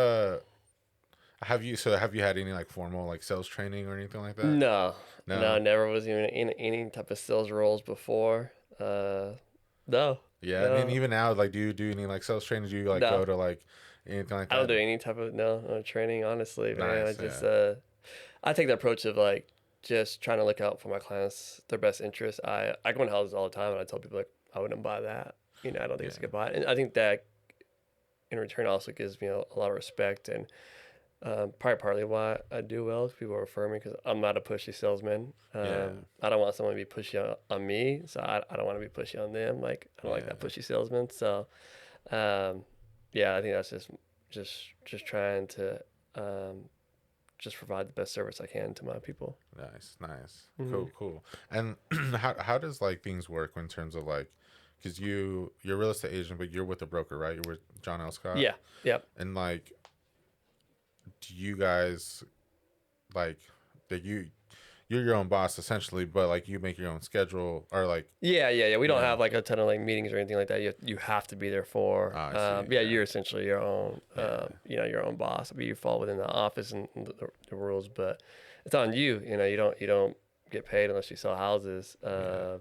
A: have you had any like formal like sales training or anything like that?
B: No, no,
A: No.
B: never was even in any type of sales roles before. Uh, no,
A: Yeah, and then
B: no,
A: even now, like, do you do any like sales training? Do you like
B: no.
A: go to like anything like
B: I don't
A: that?
B: do any type of no training. Honestly, man, I
A: Nice,
B: just
A: yeah,
B: I take the approach of like just trying to look out for my clients, their best interest. I go in houses all the time, and I tell people like I wouldn't buy that. I don't think it's a
A: yeah,
B: good buy, and I think that in return also gives me a lot of respect and probably partly why I do well is people refer me because I'm not a pushy salesman.
A: yeah,
B: I don't want someone to be pushy on me, so I don't want to be pushy on them. Like I don't like that
A: yeah.
B: pushy salesman. So um, yeah, I think that's just just trying to um, just provide the best service I can to my people.
A: Nice, nice,
B: Hmm.
A: cool, cool. And how does like things work in terms of like, because you're a real estate agent, but you're with a broker, right? You're with John L. Scott,
B: Yeah. Yep.
A: and like, do you guys like that you're your own boss essentially, but like you make your own schedule or like
B: Yeah. We
A: you
B: don't
A: know?
B: have like a ton of like meetings or anything like that. You have to be there for.
A: I see,
B: Yeah,
A: yeah,
B: you're essentially your own.
A: yeah,
B: Your own boss. But you fall within the office and the rules, but it's on you. You don't get paid unless you sell houses.
A: yeah,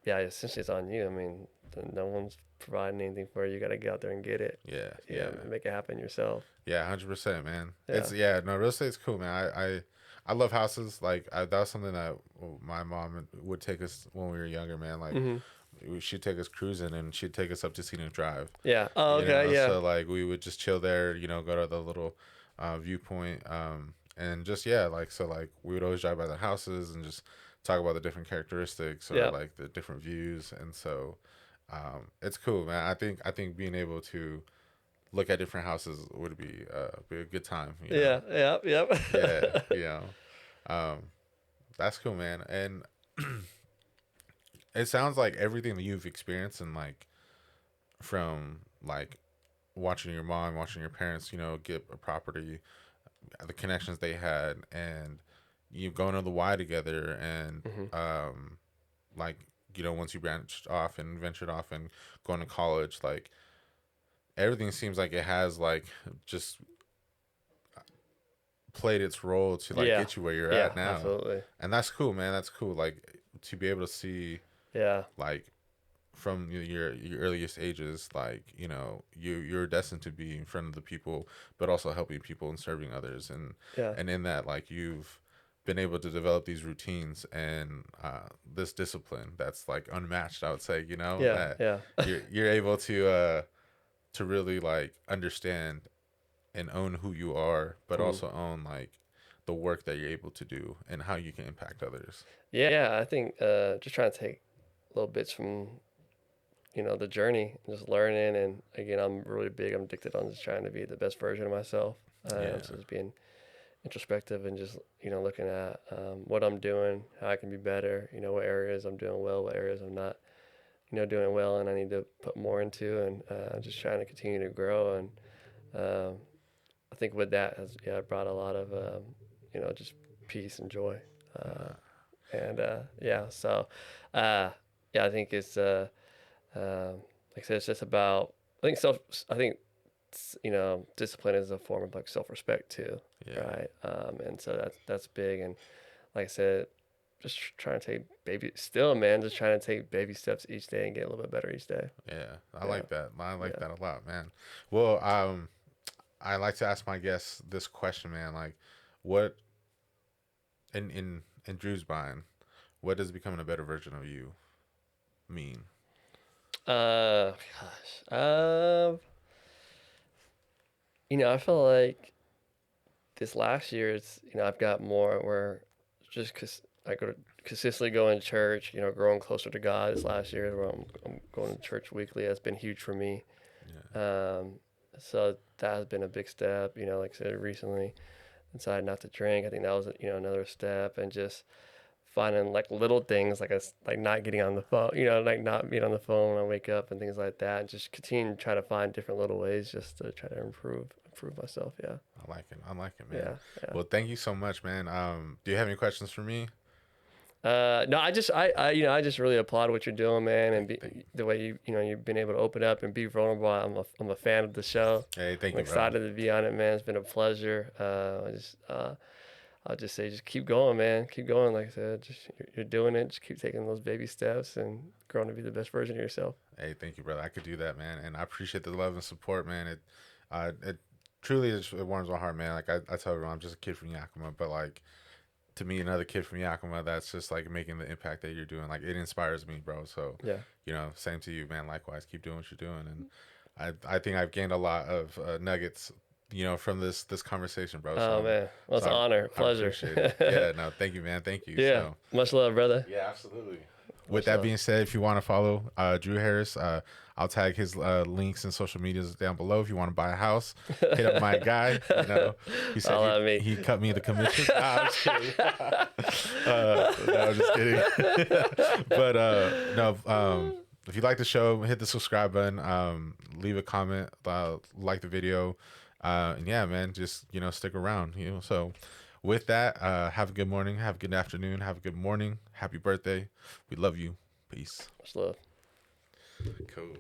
B: Yeah, essentially it's on you. I mean, no one's providing anything for you. You got to get out there and get it.
A: yeah,
B: Yeah,
A: yeah.
B: make it happen yourself.
A: Yeah, 100%, man.
B: Yeah.
A: No, real estate's cool, man. I love houses. Like that was something that my mom would take us when we were younger, man. Like
B: Hmm.
A: she'd take us cruising and she'd take us up to Scenic Drive.
B: Yeah. Oh, okay. Yeah.
A: So like we would just chill there, go to the little viewpoint, and just yeah, like so like we would always drive by the houses and just talk about the different characteristics or
B: Yeah.
A: like the different views, and so it's cool, man. I think being able to look at different houses would be a good time,
B: Yeah. Yeah.
A: Yeah,
B: Yep.
A: um, that's cool, man. And it sounds like everything that you've experienced and like from like watching your mom, watching your parents, get a property, the connections they had, and you going to the Y together, and
B: Hmm.
A: like once you branched off and ventured off and going to college, like everything seems like it has like just played its role to like
B: Yeah.
A: get you where you're
B: Yeah.
A: at now,
B: Absolutely.
A: and that's cool, man. That's cool. Like to be able to see
B: Yeah.
A: like from your earliest ages, like you're destined to be in front of the people, but also helping people and serving others,
B: Yeah.
A: and in that like you've been able to develop these routines and this discipline that's like unmatched. I would say
B: Yeah.
A: that
B: Yeah.
A: you're able to really like understand and own who you are, but
B: Mm.
A: also own like the work that you're able to do and how you can impact others.
B: Yeah. I think just trying to take little bits from the journey, just learning, and again, I'm really big. I'm addicted on just trying to be the best version of myself.
A: Yeah,
B: So just being introspective and just looking at what I'm doing, how I can be better. What areas I'm doing well, what areas I'm not. Doing well, and I need to put more into, and just trying to continue to grow. And um, I think with that has brought a lot of just peace and joy. Uh, and yeah, so yeah, I think it's like I said, it's just about I think self. I think discipline is a form of like self respect too,
A: yeah,
B: right? And so that's big. And like I said, just trying to take just trying to take baby steps each day and get a little bit better each day.
A: Yeah, I
B: Yeah.
A: like that. I like
B: Yeah.
A: that a lot, man. Well, I like to ask my guests this question, man. Like, what in Drew's mind, what does becoming a better version of you mean?
B: Gosh. I feel like this last year, I've got more where just because I go to consistently going to church, growing closer to God. This last year, where I'm going to church weekly, that's been huge for me.
A: Yeah,
B: So that has been a big step. Like I said recently, decided not to drink. I think that was another step, and just finding like little things like not getting on the phone, like not being on the phone when I wake up and things like that, and just continue to try to find different little ways just to try to improve myself. Yeah.
A: I like it. I like it, man.
B: Yeah. Yeah.
A: Well, thank you so much, man. Do you have any questions for me?
B: No, I just really applaud what you're doing, man, and
A: Thank you.
B: the way you've been able to open up and be vulnerable. I'm a fan of the show.
A: Hey, thank
B: I'm
A: you, brother.
B: excited to be on it, man. It's been a pleasure. I'll just say, just keep going, man. Keep going. Like I said, just you're doing it. Just keep taking those baby steps and growing to be the best version of yourself.
A: Hey, thank you, brother. I could do that, man, and I appreciate the love and support, man. It truly it warms my heart, man. Like I tell everyone, I'm just a kid from Yakima, but like to me, another kid from Yakima, that's just like making the impact that you're doing. Like it inspires me, bro. So
B: Yeah.
A: same to you, man. Likewise, keep doing what you're doing, and I think I've gained a lot of nuggets, from this conversation, bro.
B: Oh man, well, it's
A: So
B: an honor,
A: I
B: pleasure.
A: appreciate it. Yeah, no, thank you, man. Thank you.
B: Yeah.
A: So
B: Much love, brother.
A: yeah, absolutely. With
B: Much
A: that
B: love.
A: being said, if you want to follow Drew Harris, I'll tag his links and social medias down below. If you want to buy a house, hit up my guy. He
B: All at me.
A: he cut me the commission. I'm just kidding. No, I'm just kidding. But no, if you like the show, hit the subscribe button. Leave a comment. Like the video. And yeah, man, just stick around. So. With that, have a good morning, have a good afternoon, have a good morning. Happy birthday. We love you. Peace.
B: Much love.
A: Cool.